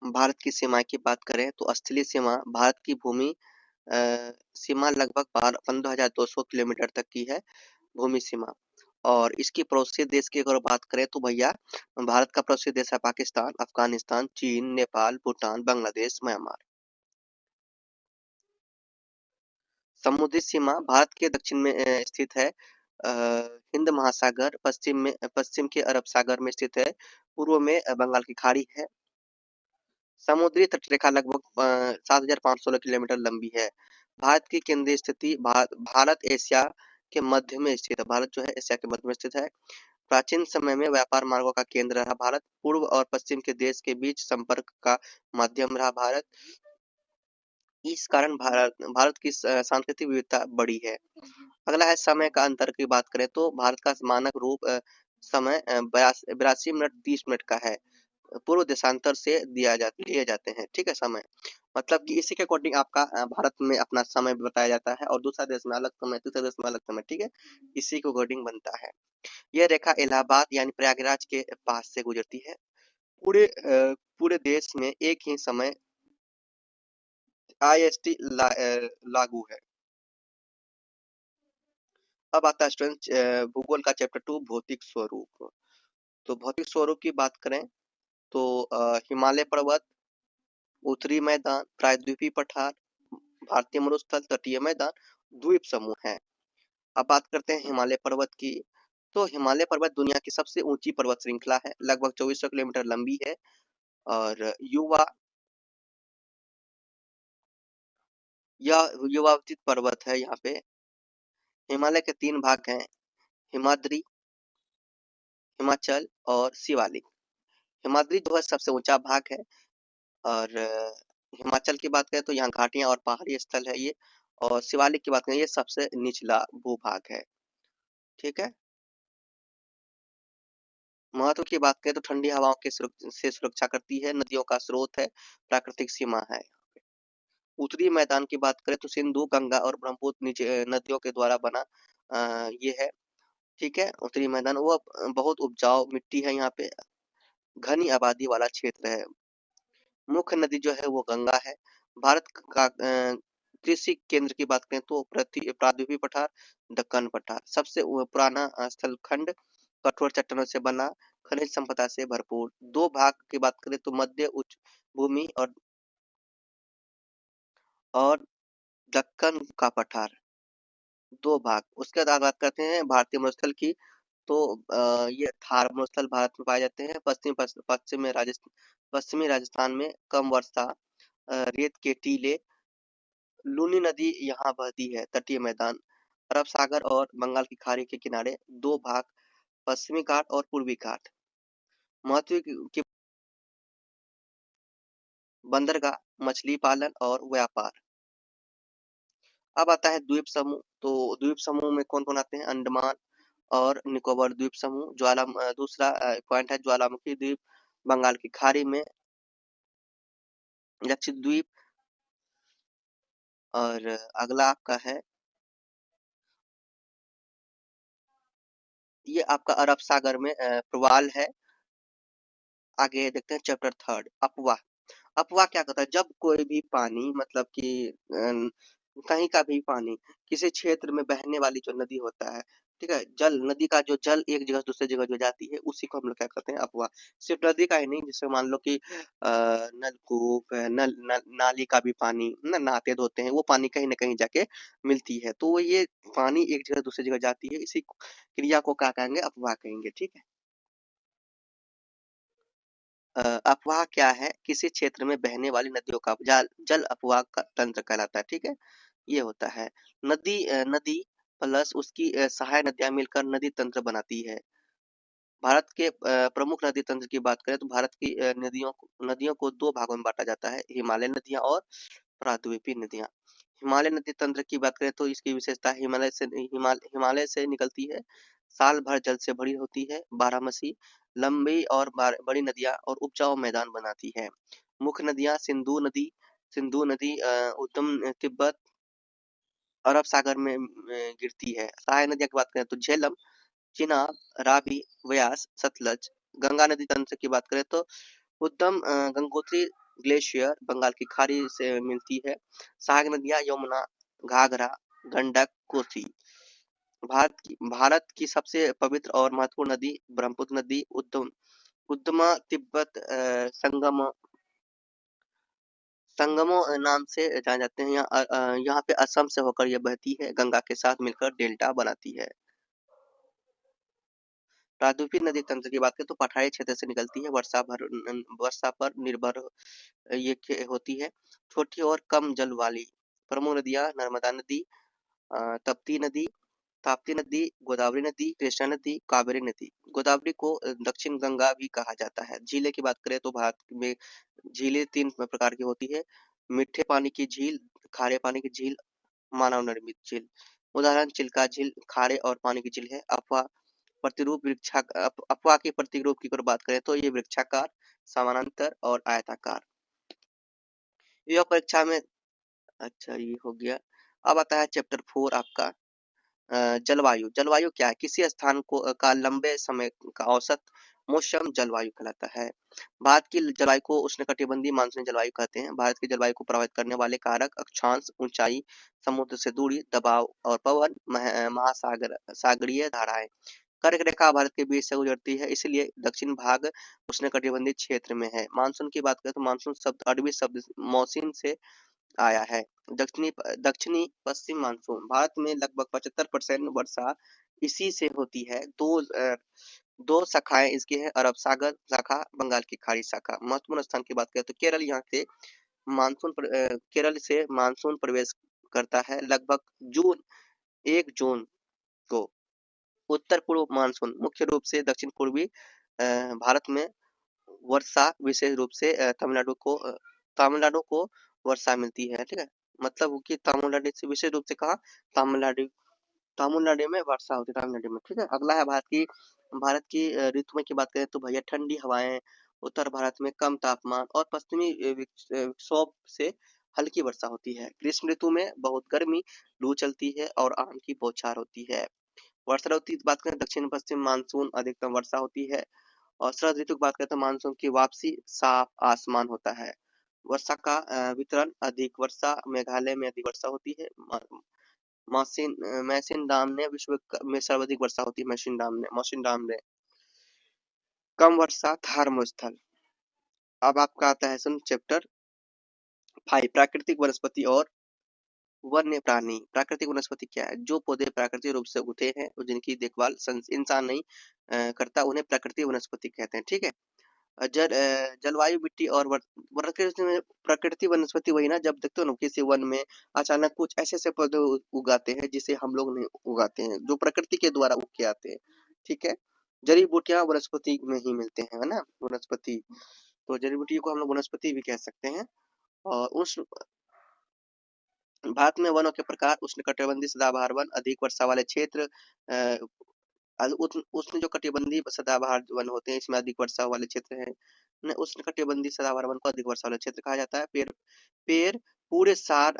भारत की सीमा की बात करें तो स्थलीय सीमा भारत की भूमि अ, सीमा लगभग 15,200 किलोमीटर तक की है, भूमि सीमा। और इसकी पड़ोसी देश की अगर बात करें तो भैया भारत का पड़ोसी देश है पाकिस्तान, अफगानिस्तान, चीन, नेपाल, भूटान, बांग्लादेश, म्यांमार। समुद्री सीमा भारत के दक्षिण में स्थित है, हिंद महासागर, पश्चिम के अरब सागर में स्थित है, पूर्व में बंगाल की खाड़ी है। समुद्री तटरेखा लगभग 7,516 किलोमीटर लंबी है। भारत की केंद्रीय स्थिति भारत एशिया के मध्य में स्थित है। भारत जो है एशिया के मध्य में स्थित है। प्राचीन समय में व्यापार मार्गों का केंद्र रहा भारत। पूर्व और पश्चिम के देश के बीच संपर्क का माध्यम रहा भारत। इस कारण भारत की सांस्कृतिक विविधता बड़ी है। अगला है समय का अंतर की बात करें तो भारत का मानक रूप समय 82 मिनट 30 मिनट का है। पूर्व देशांतर से लिए जाते हैं, ठीक है, समय। मतलब कि इसी के अकॉर्डिंग आपका भारत में अपना समय बताया जाता है, और दूसरा देश में अलग समय, तीसरे देश में अलग समय, ठीक है, इसी के अकॉर्डिंग बनता है। यह रेखा इलाहाबाद यानी प्रयागराज के पास से गुजरती है। पूरे देश में एक ही समय आईएसटी लागू है। अब आता है स्टूडेंट भूगोल का चैप्टर 2, भौतिक स्वरूप। तो भौतिक स्वरूप की बात करें तो हिमालय पर्वत, उत्तरी मैदान, प्रायद्वीपीय पठार, भारतीय मरुस्थल, तटीय मैदान, द्वीप समूह है। अब बात करते हैं हिमालय पर्वत की। तो हिमालय पर्वत दुनिया की सबसे ऊंची पर्वत श्रृंखला है, लगभग 2400 किलोमीटर लंबी है। और युवावतित पर्वत है यहाँ पे। हिमालय के 3 भाग हैं, हिमाद्री, हिमाचल और शिवालिक। हिमाद्री जो है सबसे ऊंचा भाग है, और हिमाचल की बात करें तो यहाँ घाटियां और पहाड़ी स्थल है ये। और शिवालिक की बात करें, ये सबसे निचला भूभाग है। ठीक है। महत्व की बात करें तो ठंडी हवाओं के से सुरक्षा करती है, नदियों का स्रोत है, प्राकृतिक सीमा है। उत्तरी मैदान की बात करें तो सिंधु, गंगा और ब्रह्मपुत्र नीचे नदियों के द्वारा बना ये है। ठीक है। उत्तरी मैदान वो बहुत उपजाऊ मिट्टी है यहाँ पे, घनी आबादी वाला क्षेत्र है। मुख्य नदी जो है वो गंगा है। भारत का कृषि केंद्र की बात करें तो प्रायद्वीपीय पठार, दक्कन पठार। सबसे पुराना स्थल खंड कठोर चट्टानों से बना, खनिज संपदा से भरपूर। दो भाग की बात करें तो मध्य उच्च भूमि और दक्कन का पठार, दो भाग। उसके बाद बात करते हैं भारतीय मरुस्थल की। तो ये थार मरुस्थल भारत में पाए जाते हैं। पश्चिमी राजस्थान में कम वर्षा, रेत के टीले। लूनी नदी यहाँ बहती है। तटीय मैदान अरब सागर और बंगाल की खाड़ी के किनारे, दो भाग, पश्चिमी घाट और पूर्वी घाट। महत्व की बंदरगाह, मछली पालन और व्यापार। अब आता है द्वीप समूह। तो द्वीप समूह में कौन कौन आते हैं? अंडमान और निकोबार द्वीप समूह। दूसरा पॉइंट है ज्वालामुखी द्वीप, बंगाल की खाड़ी में। लक्षद्वीप। और अगला आपका है, ये आपका अरब सागर में प्रवाल है। आगे देखते हैं चैप्टर थर्ड, अपवाह। अपवाह क्या कहता है? जब कोई भी पानी, मतलब कि कहीं का भी पानी किसी क्षेत्र में बहने वाली जो नदी होता है, ठीक है, जल, नदी का जो जल एक जगह से दूसरी जगह जो जाती है, उसी को हम लोग क्या कहते हैं? अपवाह। सिर्फ नदी का ही नहीं, जैसे मान लो कि नलकूप है, नाली का भी पानी नहाते धोते हैं, वो पानी कहीं ना कहीं जाके मिलती है, तो ये पानी एक जगह दूसरी जगह जाती है, इसी क्रिया को क्या कहेंगे? अपवाह कहेंगे। ठीक है। अफवाह क्या है? किसी क्षेत्र में बहने वाली नदियों का जल अफवाह का तंत्र कहलाता है। ठीक है। ये होता है। नदी प्लस उसकी सहायक नदियां मिलकर नदी तंत्र बनाती है। भारत के प्रमुख नदी तंत्र की बात करें तो भारत की नदियों को दो भागों में बांटा जाता है, हिमालयन नदियां और प्रायद्वीपीय नदियां। हिमालय नदी तंत्र की बात करें तो इसकी विशेषता हिमालय से निकलती है, साल भर जल से भरी होती है, बारहमासी, लंबी और बड़ी नदियां और उपजाऊ मैदान बनाती है। मुख्य नदियां सिंधु नदी उत्तम तिब्बत अरब सागर में गिरती है। सहायक नदियों की बात करें तो झेलम, चिनाब, रावी, व्यास, सतलज। गंगा नदी तंत्र की बात करें तो उद्गम गंगोत्री ग्लेशियर बंगाल की खाड़ी से मिलती है। सहायक नदियां यमुना, घाघरा, गंडक, कोसी। भारत की सबसे पवित्र और महत्वपूर्ण नदी ब्रह्मपुत्र नदी उद्गम तिब्बत संगमो नाम से जाने जाते हैं। यहाँ पे असम से होकर यह बहती है, गंगा के साथ मिलकर डेल्टा बनाती है। प्रायद्वीपीय नदी तंत्र की बात करें तो पठारी क्षेत्र से निकलती है, वर्षा पर निर्भर होती है। छोटी और कम जल वाली प्रमुख नदियां नर्मदा नदी, तप्ती नदी, ताप्ती नदी, गोदावरी नदी, कृष्णा नदी, कावेरी नदी। गोदावरी को दक्षिण गंगा भी कहा जाता है। झीलें की बात करें तो भारत में झीलें तीन प्रकार की होती है, मीठे पानी की झील, खारे पानी की झील, मानव निर्मित झील। उदाहरण चिल्का झील खारे और पानी की झील है। अफवाह के प्रतिरूप की अगर बात करें तो ये वृक्षाकार, समानांतर और आयताकार। यह परीक्षा में, अच्छा ये हो गया। अब आता है चैप्टर फोर आपका, जलवायु। जलवायु क्या है? किसी स्थान का लंबे समय का औसत मौसम जलवायु कहलाता है। भारत की जलवायु को उष्णकटिबंधीय मानसूनी जलवायु कहते हैं। भारत की जलवायु को प्रभावित करने वाले कारक अक्षांश, ऊंचाई, समुद्र से दूरी, दबाव और पवन, महासागर, सागरीय धाराएं। कर्क रेखा भारत के बीच से गुजरती है, इसलिए दक्षिण भाग उष्णकटिबंधीय क्षेत्र में है। मानसून की बात करें तो मानसून शब्द अरबी शब्द मौसिन से आया है। दक्षिणी पश्चिम मानसून भारत में लगभग 75% वर्षा इसी से होती है। दो शाखाएं इसकी है, अरब सागर शाखा, बंगाल की खाड़ी शाखा। महत्वपूर्ण स्थान की बात करें तो केरल, यहाँ से केरल से मानसून प्रवेश करता है लगभग 1 जून को। उत्तर पूर्व मानसून मुख्य रूप से दक्षिण पूर्वी भारत में वर्षा, विशेष रूप से तमिलनाडु को वर्षा मिलती है, ठीक है। मतलब कि तमिलनाडु से विशेष रूप से कहा, तमिलनाडु तमिलनाडु में वर्षा होती है, तमिलनाडु में, ठीक है। अगला है भारत की ऋतुओं की बात करें तो भैया ठंडी हवाएं, उत्तर भारत में कम तापमान और पश्चिमी विक्षोभ से हल्की वर्षा होती है। ग्रीष्म ऋतु में बहुत गर्मी, लू चलती है और आम की बौछार होती है। वर्षा ऋतु की बात करें दक्षिण पश्चिम मानसून अधिकतम वर्षा होती है। और शरद ऋतु की बात करें तो मानसून की वापसी, साफ आसमान होता है। वर्षा का वितरण, अधिक वर्षा मेघालय में अधिक वर्षा होती है। मैसिन डाम ने विश्व में सर्वाधिक वर्षा होती है। मौसिन डाम ने कम वर्षा, धर्मस्थल। अब आपका आता है सुन चैप्टर 5, प्राकृतिक वनस्पति और वन्य प्राणी। प्राकृतिक वनस्पति क्या है? जो पौधे प्राकृतिक रूप से उगते हैं और जिनकी देखभाल इंसान नहीं करता, उन्हें प्राकृतिक वनस्पति कहते हैं, ठीक है। जलवायु, मिट्टी और प्रकृति वनस्पति वही ना, जब देखते हो ना किसी वन में अचानक कुछ ऐसे ऐसे पौधे उगाते हैं जिसे हम लोग नहीं उगाते हैं, जो प्रकृति के द्वारा उग के आते हैं, ठीक है। जड़ी बूटियां वनस्पति में ही मिलते हैं, है ना, वनस्पति। तो जड़ी बूटी को हम लोग वनस्पति भी कह सकते हैं। और उस भारत में वनों के प्रकार, उष्णकटिबंधीय सदाबहार वन, अधिक वर्षा वाले क्षेत्र, उष्ण जो कटिबंधीय सदाबहार वन होते हैं, इसमें अधिक वर्षा वाले क्षेत्र हैं। उष्ण कटिबंधीय सदाबहार वन को अधिक वर्षा वाला क्षेत्र कहा जाता है। पेड़ पेड़ पूरे साल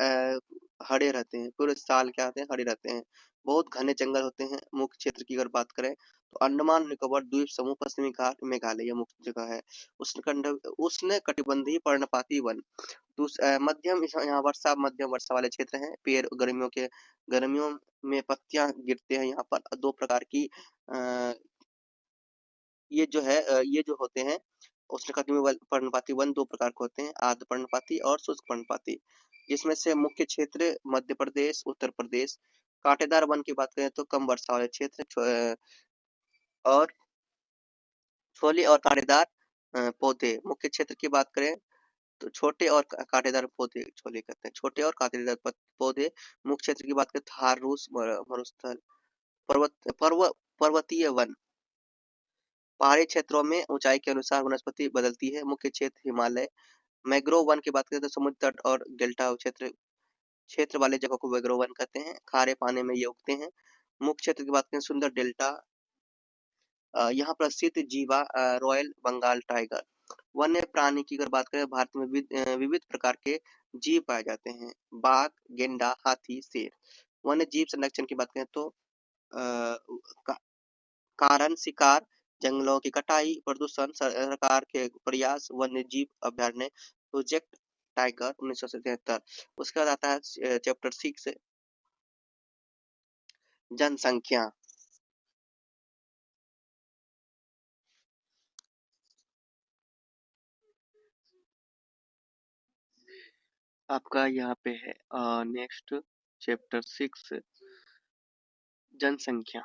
हरे रहते हैं, पूरे साल क्या होते हैं, हरे रहते हैं। बहुत घने जंगल होते हैं। मुख्य क्षेत्र की अगर बात करें तो अंडमान निकोबार द्वीप समूह, पश्चिमी घाट, मेघालय, यह मुख्य जगह है। उष्ण कटिबंधीय पर्णपाती वन, मध्यम यहाँ वर्षा, मध्यम वर्षा वाले क्षेत्र हैं। पेड़ गर्मियों में पत्तियां गिरते हैं यहाँ पर। दो प्रकार की ये जो होते हैं उष्णकटिबंधीय पर्णपाती वन, दो प्रकार के होते हैं, आर्द्र पर्णपाती और शुष्क पर्णपाती। इसमें से मुख्य क्षेत्र मध्य प्रदेश, उत्तर प्रदेश। कांटेदार वन की बात करें तो कम वर्षा वाले क्षेत्र और छोले और कांटेदार पौधे। मुख्य क्षेत्र की बात करें तो छोटे और कांटेदार पौधे छोले कहते हैं, छोटे और कांटेदार पौधे। मुख्य क्षेत्र की बात करें थार, रूस, मरुस्थल, पर्वतीय वन। पहाड़ी क्षेत्रों में ऊंचाई के अनुसार वनस्पति बदलती है। मुख्य क्षेत्र हिमालय। मैंग्रोव वन की बात करें तो समुद्र तट और डेल्टा क्षेत्र वाले जगह को मैंग्रोव वन कहते हैं। खारे पानी में ये उगते हैं। मुख्य क्षेत्र की बात करें सुंदर डेल्टा। यहाँ प्रसिद्ध जीवा रॉयल बंगाल टाइगर। वन्य प्राणी की अगर बात करें, भारत में विविध प्रकार के जीव पाए जाते हैं। बाघ, गेंडा, हाथी, शेर। वन्य जीव संरक्षण की बात करें तो कारण शिकार, जंगलों की कटाई, प्रदूषण, सरकार के प्रयास, वन्य जीव अभ्यारण्य प्रोजेक्ट टाइगर 1977। उसके बाद आता है चैप्टर 6, जनसंख्या। आपका यहाँ पे है नेक्स्ट चैप्टर 6, जनसंख्या।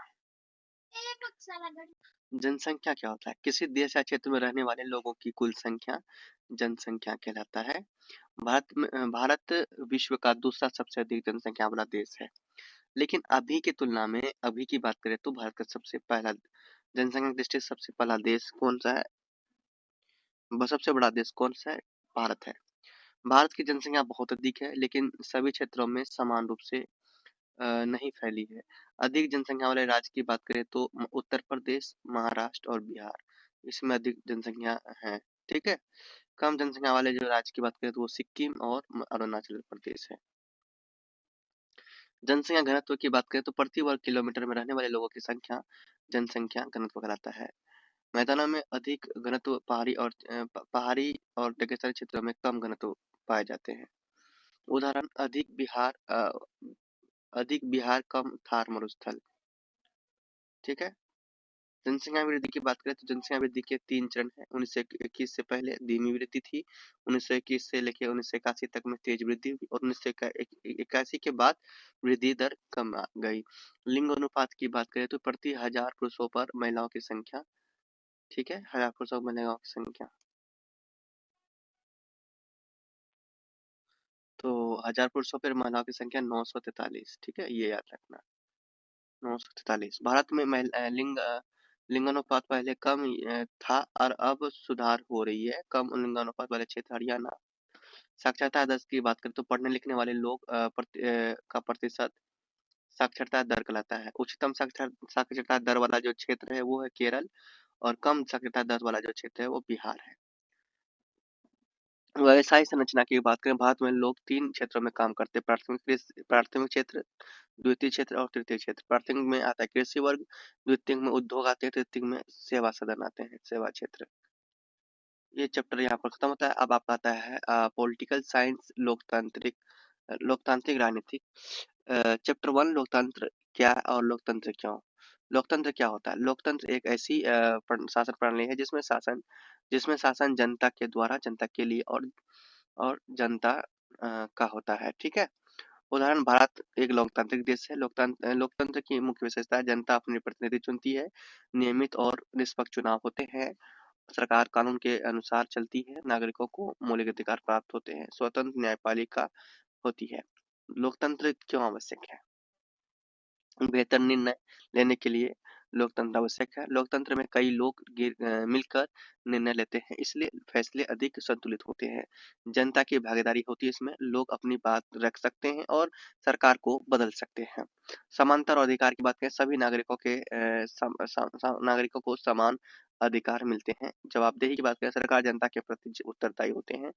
जनसंख्या क्या होता है? किसी देश या क्षेत्र में रहने वाले लोगों की कुल संख्या जनसंख्या कहलाता है। भारत विश्व का दूसरा सबसे अधिक जनसंख्या वाला देश है। लेकिन अभी की तुलना में, अभी की बात करें तो भारत का सबसे पहला जनसंख्या की दृष्टि से सबसे पहला देश कौन सा है? सबसे बड़ा देश कौन सा है? भारत है। भारत की जनसंख्या बहुत अधिक है, लेकिन सभी क्षेत्रों में समान रूप से नहीं फैली है। अधिक जनसंख्या वाले राज्य की बात करें तो उत्तर प्रदेश, महाराष्ट्र और बिहार, इसमें अधिक जनसंख्या है, ठीक है। कम जनसंख्या वाले जो राज्य की बात करें तो वो सिक्किम और अरुणाचल प्रदेश है। जनसंख्या घनत्व की बात करें तो प्रति वर्ग किलोमीटर में रहने वाले लोगों की संख्या जनसंख्या घनत्व कहलाता है। मैदानों में अधिक घनत्व, पहाड़ी और रेगिस्तानी क्षेत्रों में कम घनत्व पाए जाते हैं। उदाहरण अधिक बिहार, कम थार मरुस्थल, ठीक है। जनसंख्या वृद्धि की बात करें तो जनसंख्या वृद्धि के 3 चरण हैं। 1921 से पहले धीमी वृद्धि थी। 1921 से लेकर 1981 तक में तेज वृद्धि हुई और 1981 के बाद वृद्धि दर कम आ गई। लिंग अनुपात की बात करें तो प्रति 1000 पुरुषों पर महिलाओं की संख्या, ठीक है, 1000 पुरुषों पर महिलाओं की संख्या, तो 1000 पुरुषों पर महिलाओं की संख्या 943, ठीक है, ये याद रखना, 943। भारत में लिंगानुपात पहले कम था और अब सुधार हो रही है। कम लिंगानुपात वाले क्षेत्र हरियाणा, साक्षरता दर की बात करें तो पढ़ने लिखने वाले लोग का प्रतिशत साक्षरता दर कहलाता है। उच्चतम साक्षरता दर वाला जो क्षेत्र है वो है केरल, और कम साक्षरता दर वाला जो क्षेत्र है वो बिहार है। व्यवसाय संरचना की बात करें, भारत में लोग 3 क्षेत्रों में काम करते हैं: प्राथमिक क्षेत्र, द्वितीय क्षेत्र और तृतीय क्षेत्र। प्राथमिक में आता है कृषि वर्ग, द्वितीय में उद्योग आते हैं, तृतीय में सेवा सदन आते हैं, सेवा क्षेत्र। ये चैप्टर यहाँ पर खत्म होता है। अब आपका आता है पॉलिटिकल साइंस, लोकतांत्रिक राजनीति। चैप्टर 1 लोकतंत्र क्या है और लोकतंत्र क्यों? लोकतंत्र क्या होता है? लोकतंत्र एक ऐसी शासन प्रणाली है जिसमें शासन जनता के द्वारा, जनता के लिए और जनता का होता है। ठीक है? उदाहरण, भारत एक लोकतांत्रिक देश है। लोकतंत्र की मुख्य विशेषता है जनता अपने प्रतिनिधि चुनती है, नियमित और निष्पक्ष चुनाव होते हैं, सरकार कानून के अनुसार चलती है, नागरिकों को मौलिक अधिकार प्राप्त होते हैं, स्वतंत्र न्यायपालिका होती है। लोकतंत्र क्यों आवश्यक है? बेहतर निर्णय लेने के लिए लोकतंत्र आवश्यक है। लोकतंत्र में कई लोग मिलकर निर्णय लेते हैं, इसलिए फैसले अधिक संतुलित होते हैं। जनता की भागीदारी होती है, इसमें लोग अपनी बात रख सकते हैं और सरकार को बदल सकते हैं। समानता और अधिकार की बात करें, सभी नागरिकों को समान अधिकार मिलते हैं। जवाबदेही की बात करें, सरकार जनता के प्रति उत्तरदायी होते हैं।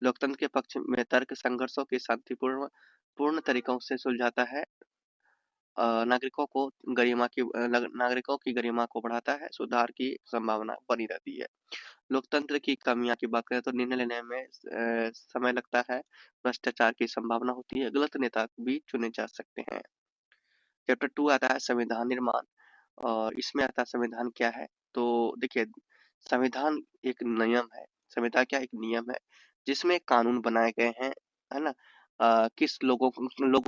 लोकतंत्र के पक्ष में तर्क संघर्षों के शांतिपूर्ण पूर्ण तरीकों से सुलझाता है। नागरिकों की गरिमा को बढ़ाता है, सुधार की संभावना बनी रहती है। लोकतंत्र की कमियां की बात करें तो निर्णय लेने में समय लगता है, भ्रष्टाचार की संभावना होती है, गलत नेता भी चुने जा सकते हैं। चैप्टर 2 आता है संविधान निर्माण, और इसमें आता है संविधान क्या है। तो देखिए, संविधान एक नियम है। संविधान क्या, एक नियम है जिसमें कानून बनाए गए हैं, है ना। किस लोगों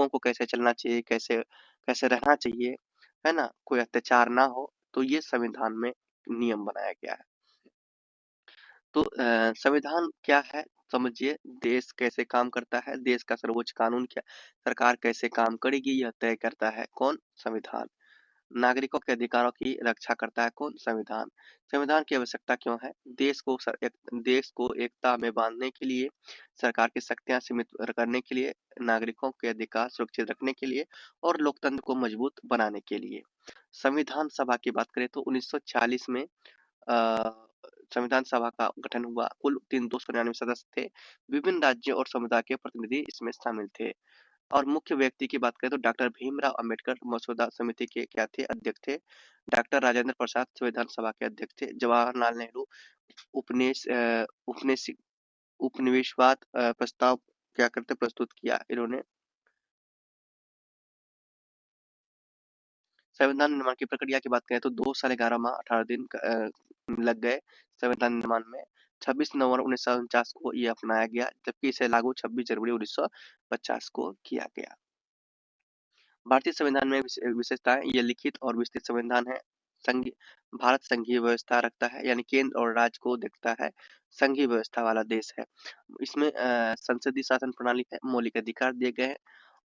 को कैसे चलना चाहिए, कैसे कैसे रहना चाहिए, है ना, कोई अत्याचार ना हो, तो ये संविधान में नियम बनाया गया है। तो संविधान क्या है समझिए। देश कैसे काम करता है, देश का सर्वोच्च कानून क्या, सरकार कैसे काम करेगी, यह तय करता है कौन? संविधान। नागरिकों के अधिकारों की रक्षा करता है कौन? संविधान। संविधान की आवश्यकता क्यों है? देश को एकता में बांधने के लिए, सरकार की शक्तियां सीमित करने के लिए, नागरिकों के अधिकार सुरक्षित रखने के लिए और लोकतंत्र को मजबूत बनाने के लिए। संविधान सभा की बात करें तो 1940 में संविधान सभा का गठन हुआ। कुल 299 सदस्य थे। विभिन्न राज्यों और समुदाय के प्रतिनिधि इसमें शामिल थे। और मुख्य व्यक्ति की बात करें तो डॉक्टर भीमराव अंबेडकर मसौदा समिति के क्या थे? अध्यक्ष थे। डॉक्टर राजेंद्र प्रसाद संविधान सभा के अध्यक्ष थे। जवाहरलाल नेहरू उपनिवेश उपनिवेश उपनिवेशवाद प्रस्ताव क्या करते प्रस्तुत किया इन्होंने। संविधान निर्माण की प्रक्रिया की बात करें तो 2 साल 11 माह 18 दिन लग गए संविधान निर्माण में। 26 नवंबर 1949 को ये अपनाया गया, जबकि इसे लागू 26 जनवरी 1950 को किया गया। भारतीय संविधान में विशेषताएं, ये लिखित और विस्तृत संविधान है। संघीय भारत संघीय व्यवस्था रखता है, यानी केंद्र और राज्य को देखता है, संघीय व्यवस्था वाला देश है। इसमें संसदीय शासन प्रणाली है, मौलिक अधिकार दिए गए हैं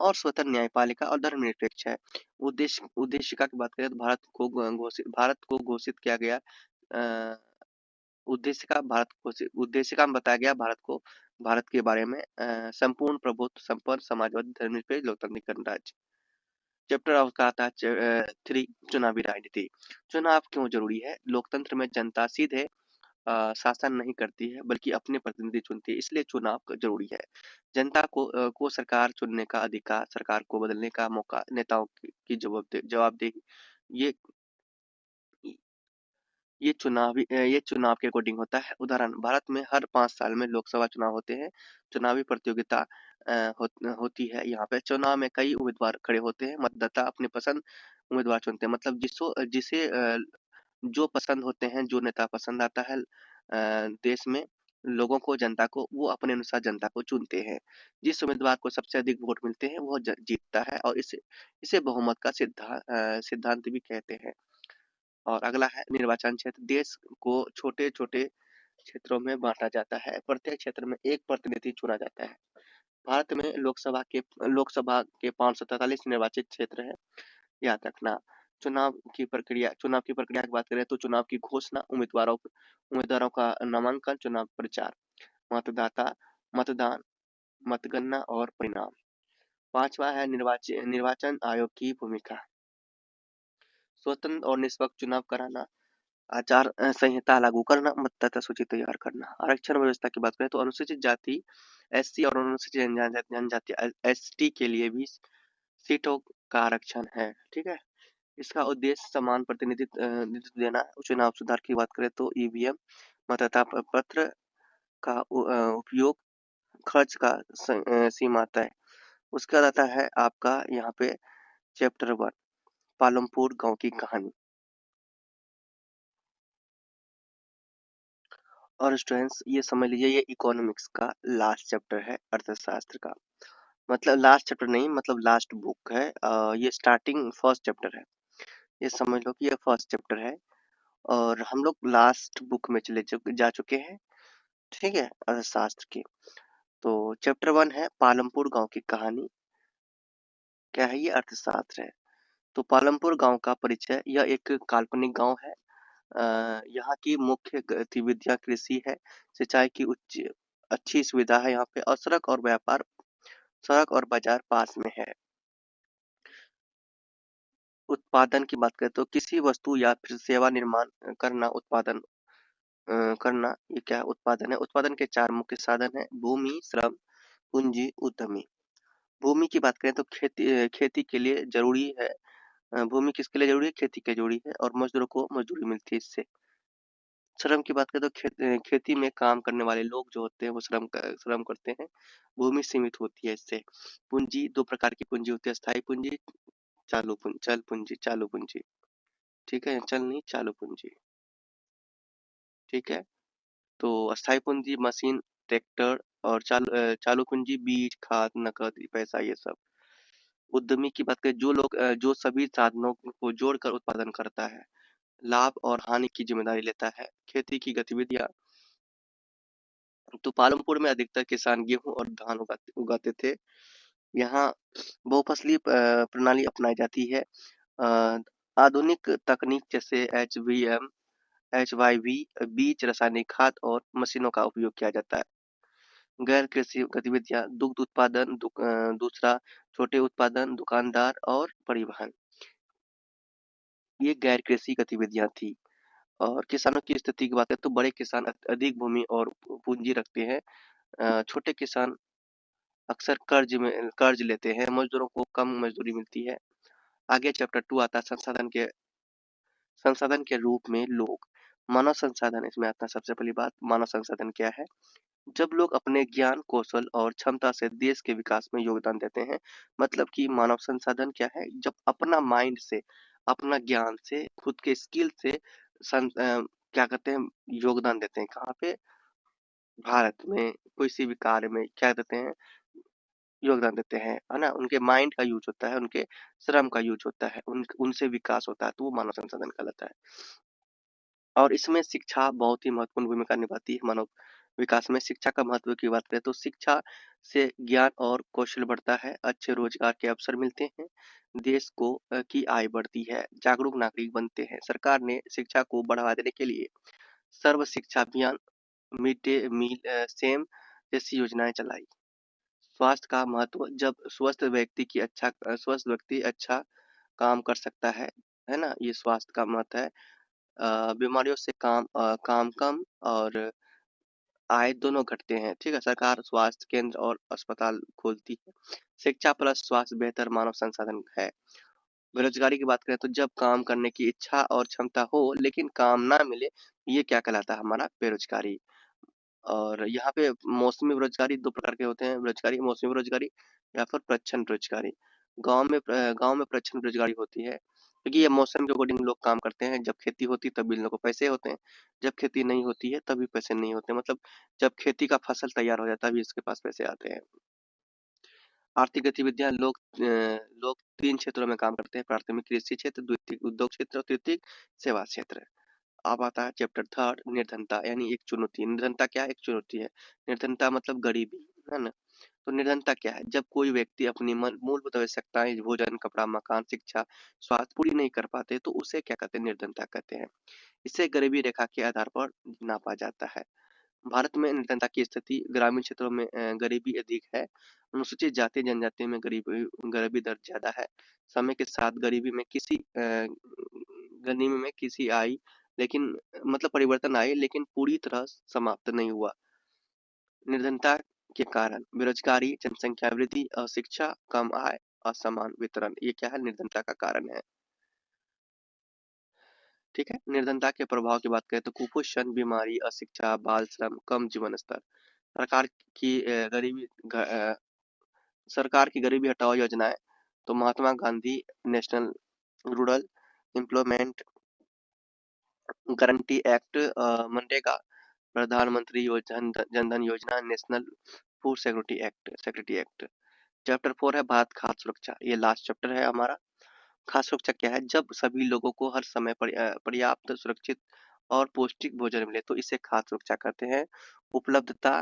और स्वतंत्र न्यायपालिका और धर्मनिरपेक्ष है। उद्देशिका की बात करें तो भारत को घोषित किया गया। अ, उद्देशिका में बताया गया भारत के बारे में संपूर्ण प्रभुत्व, संपन्न समाजवादी, धर्मनिरपेक्ष, लोकतांत्रिक गणराज्य। चैप्टर आपका आता है 3 चुनावी राजनीति। चुनाव क्यों जरूरी है? लोकतंत्र में जनता सीधे शासन नहीं करती है, बल्कि अपने प्रतिनिधि चुनती है, इसलिए चुनाव जरूरी है। जनता को सरकार चुनने का अधिकार, सरकार को बदलने का मौका, नेताओं की जवाबदेही, ये ये चुनाव के अकॉर्डिंग होता है। उदाहरण, भारत में हर 5 साल में लोकसभा चुनाव होते हैं। चुनावी प्रतियोगिता होती है। यहाँ पे चुनाव में कई उम्मीदवार खड़े होते हैं। मतदाता अपने पसंद उम्मीदवार चुनते हैं, मतलब जिसे जो पसंद होते हैं, जो नेता पसंद आता है देश में लोगों को, जनता को, वो अपने अनुसार जनता को चुनते हैं। जिस उम्मीदवार को सबसे अधिक वोट मिलते हैं वो जीतता है, और इसे इसे बहुमत का सिद्धांत भी कहते हैं। और अगला है निर्वाचन क्षेत्र। देश को छोटे छोटे क्षेत्रों में बांटा जाता है, प्रत्येक क्षेत्र में एक प्रतिनिधि चुना जाता है। भारत में लोकसभा के 543 निर्वाचित क्षेत्र है, याद रखना। चुनाव की प्रक्रिया की बात करें तो चुनाव की घोषणा, उम्मीदवारों का नामांकन, चुनाव प्रचार, मतदाता मतदान, मतगणना और परिणाम। पांचवा है निर्वाचन आयोग की भूमिका। स्वतंत्र और निष्पक्ष चुनाव कराना, आचार संहिता लागू करना, मतदाता सूची तैयार करना। आरक्षण व्यवस्था की बात करें तो अनुसूचित जाति एससी और अनुसूचित जनजाति एसटी के लिए भी सीटों का आरक्षण है। ठीक है, इसका उद्देश्य समान प्रतिनिधित्व देना। चुनाव सुधार की बात करें तो ईवीएम, मतदाता पत्र का उपयोग, खर्च का सीमा तय। उसका रहता है आपका यहाँ पे चैप्टर 1 पालमपुर गांव की कहानी। और स्टूडेंट्स ये समझ लीजिए ये इकोनॉमिक्स का लास्ट चैप्टर है, अर्थशास्त्र का। मतलब लास्ट चैप्टर नहीं, मतलब लास्ट बुक है। ये स्टार्टिंग फर्स्ट चैप्टर है, ये समझ लो कि ये फर्स्ट चैप्टर है और हम लोग लास्ट बुक में जा चुके हैं। ठीक है, अर्थशास्त्र की। तो चैप्टर 1 है पालमपुर गांव की कहानी। क्या है ये? अर्थशास्त्र है। तो पालमपुर गांव का परिचय, यह एक काल्पनिक गांव है। यहाँ की मुख्य गतिविधियां कृषि है, सिंचाई की उच्च अच्छी सुविधा है यहाँ पे, और सड़क और बाजार पास में है। उत्पादन की बात करें तो किसी वस्तु या फिर सेवा निर्माण करना, उत्पादन करना, ये क्या उत्पादन है? उत्पादन के 4 मुख्य साधन है: भूमि, श्रम, पूंजी, उद्यमी। भूमि की बात करें तो खेती के लिए जरूरी है। भूमि किसके लिए जरूरी है? खेती के जरूरी है, और मजदूरों को मजदूरी मिलती है इससे। श्रम की बात करें तो खेती में काम करने वाले लोग जो होते हैं वो श्रम करते हैं। भूमि सीमित होती है इससे। पूंजी, 2 प्रकार की पूंजी होती है: स्थायी पूंजी, चालू पूंजी। ठीक है, चल नहीं, चालू पूंजी। ठीक है, तो स्थायी पूंजी मशीन, ट्रैक्टर, और चालू पूंजी बीज, खाद, नकद, पैसा, ये सब। उद्यमी की बात करें जो सभी साधनों को जोड़कर उत्पादन करता है, लाभ और हानि की जिम्मेदारी लेता है। खेती की गतिविधियां, तो पालमपुर में अधिकतर किसान गेहूं और धान उगाते थे। यहाँ बहुफसली प्रणाली अपनाई जाती है। अ, आधुनिक तकनीक जैसे HYV बीज, रासायनिक खाद और मशीनों का उपयोग किया जाता है। गैर कृषि गतिविधियां, दुग्ध उत्पादन, दूसरा छोटे उत्पादन, दुकानदार और परिवहन, ये गैर कृषि गतिविधियां थी। और किसानों की स्थिति की बात करें तो बड़े किसान अधिक भूमि और पूंजी रखते हैं। छोटे किसान अक्सर कर्ज लेते हैं। मजदूरों को कम मजदूरी मिलती है। आगे चैप्टर 2 आता है संसाधन के रूप में लोग। मानव संसाधन इसमें आता है। सबसे पहली बात, मानव संसाधन क्या है? जब लोग अपने ज्ञान, कौशल और क्षमता से देश के विकास में योगदान देते हैं। मतलब कि मानव संसाधन क्या है? जब अपना माइंड से, अपना ज्ञान से, खुद के स्किल से क्या कहते हैं, योगदान देते हैं। कहाँ पे? भारत में किसी भी कार्य में क्या देते हैं? योगदान देते हैं, है ना? उनके माइंड का यूज होता है, उनके श्रम का यूज होता है, उनसे विकास होता है, तो वो मानव संसाधन कहलाता है। और इसमें शिक्षा बहुत ही महत्वपूर्ण भूमिका निभाती है मानव विकास में। शिक्षा का महत्व की बात करें तो शिक्षा से ज्ञान और कौशल बढ़ता है, अच्छे रोजगार के अवसर मिलते हैं, देश की आय बढ़ती है, जागरूक नागरिक बनते हैं। सरकार ने शिक्षा को बढ़ावा देने के लिए सर्व शिक्षा अभियान, मिड डे मील, सेम जैसी योजनाएं चलाई। स्वास्थ्य का महत्व, जब स्वस्थ व्यक्ति अच्छा काम कर सकता है ना? ये स्वास्थ्य का महत्व है। बीमारियों से काम कम और आय दोनों घटते हैं। ठीक है, सरकार स्वास्थ्य केंद्र और अस्पताल खोलती है। शिक्षा प्लस स्वास्थ्य बेहतर मानव संसाधन है। बेरोजगारी की बात करें तो जब काम करने की इच्छा और क्षमता हो लेकिन काम ना मिले, ये क्या कहलाता है? हमारा बेरोजगारी। और यहाँ पे मौसमी बेरोजगारी 2 प्रकार के होते हैं बेरोजगारी: मौसमी बेरोजगारी या फिर प्रच्छन्न बेरोजगारी। गाँव में प्रच्छन्न बेरोजगारी होती है क्योंकि ये मौसम के अकॉर्डिंग लोग काम करते हैं। जब खेती होती है तभी इन लोगों को पैसे होते हैं, जब खेती नहीं होती है तभी पैसे नहीं होते। मतलब जब खेती का फसल तैयार हो जाता है तभी इसके पास पैसे आते हैं। आर्थिक गतिविधियां, लोग 3 क्षेत्रों में काम करते हैं: प्राथमिक कृषि क्षेत्र, द्वितीयक उद्योग क्षेत्र और तृतीयक सेवा क्षेत्र। अब आता है चैप्टर 3 निर्धनता, यानी एक चुनौती। निर्धनता क्या है? एक चुनौती है। निर्धनता मतलब गरीबी, है ना? तो निर्धनता क्या है? जब कोई व्यक्ति अपनी मूलभूत आवश्यकताएं, भोजन, कपड़ा, मकान, शिक्षा, स्वास्थ्य पूरी नहीं कर पाते तो उसे क्या कहते हैं? निर्धनता कहते हैं। इसे गरीबी रेखा के आधार पर नापा जाता है। भारत में निर्धनता की स्थिति ग्रामीण क्षेत्रों में गरीबी अधिक है। अनुसूचित जाति जनजाति में गरीबी गरीबी दर ज्यादा है। समय के साथ गरीबी में किसी आई, लेकिन मतलब परिवर्तन आए, लेकिन पूरी तरह समाप्त नहीं हुआ। निर्धनता के कारण बेरोजगारी, जनसंख्या वृद्धि, अशिक्षा, कम आय, असमान वितरण, ये क्या है? निर्धनता का कारण है। ठीक है, निर्धनता के प्रभाव की बात करें तो कुपोषण, बीमारी, अशिक्षा, बाल श्रम, कम जीवन स्तर। सरकार की सरकार की गरीबी हटाओ योजनाएं, तो Mahatma Gandhi national rural employment guarantee act, मनरेगा, Pradhan Mantri Jan Dhan Yojana, national food security act. Chapter 4 है भारत खाद्य सुरक्षा, ये लास्ट चैप्टर है हमारा। खाद्य सुरक्षा क्या है? जब सभी लोगों को हर समय पर्याप्त, सुरक्षित और पौष्टिक भोजन मिले, तो इसे खाद्य सुरक्षा कहते हैं। उपलब्धता,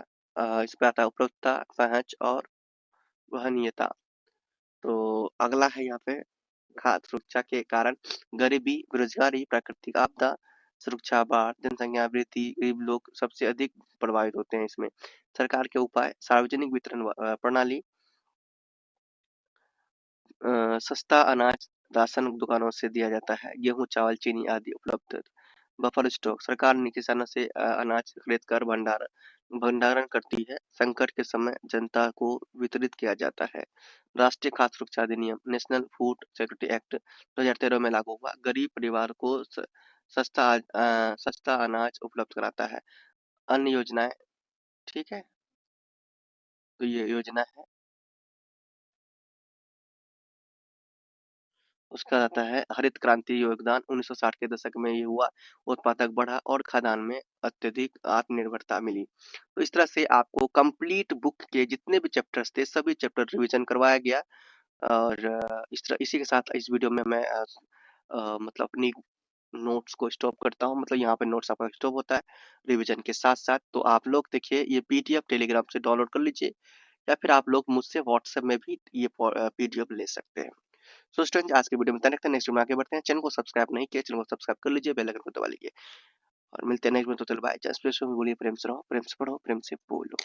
इस पे आता है उपलब्धता, सहज और वहनीयता। तो अगला है यहाँ पे खाद्य सुरक्षा के कारण गरीबी, बेरोजगारी, प्राकृतिक आपदा, सुरक्षा, बाढ़, जनसंख्या वृद्धि, गरीब लोग सबसे अधिक प्रभावित होते हैं इसमें। सरकार के उपाय: सार्वजनिक वितरण प्रणाली, सस्ता अनाज राशन दुकानों से दिया जाता है, गेहूं, चावल, चीनी आदि उपलब्ध। बफर स्टॉक: सरकार ने किसानों से अनाज खरीद कर भंडारण करती है, संकट के समय जनता को वितरित किया जाता है। राष्ट्रीय खाद्य सुरक्षा अधिनियम, नेशनल फूड सिक्योरिटी एक्ट 2013 में लागू हुआ, गरीब परिवार को सस्ता अनाज उपलब्ध कराता है। अन्य योजनाएं, ठीक है, तो ये योजना है। उसका आता है हरित क्रांति योगदान, 1960 के दशक में ये हुआ, उत्पादक बढ़ा और खाद्यान्न में अत्यधिक आत्मनिर्भरता मिली। तो इस तरह से आपको कंप्लीट बुक के जितने भी चैप्टर्स थे, सभी चैप्टर रिवीजन करवाया गया। और इसी के साथ इस वीडियो में मैं मतलब अपनी नोट्स को स्टॉप करता हूँ। मतलब यहाँ पे नोट्स आपका स्टॉप होता है रिवीजन के साथ साथ। तो आप लोग देखिए, ये पीडीएफ टेलीग्राम से डाउनलोड कर लीजिए, या फिर आप लोग मुझसे व्हाट्सएप में भी ये पीडीएफ ले सकते हैं। सो स्टूडेंट, आज के वीडियो में इतना रखते हैं। नेक्स्ट वीडियो में आगे बढ़ते हैं। चैनल को सब्सक्राइब नहीं किया, चैनल को सब्सक्राइब कर लीजिए, बेल आइकन को दबा लीजिए, और मिलते हैं नेक्स्ट वीडियो में। तो चलो बाय। जस्ट प्रेम से बोलिए, प्रेम से रहो, प्रेम से पढ़ो, प्रेम से बोलो।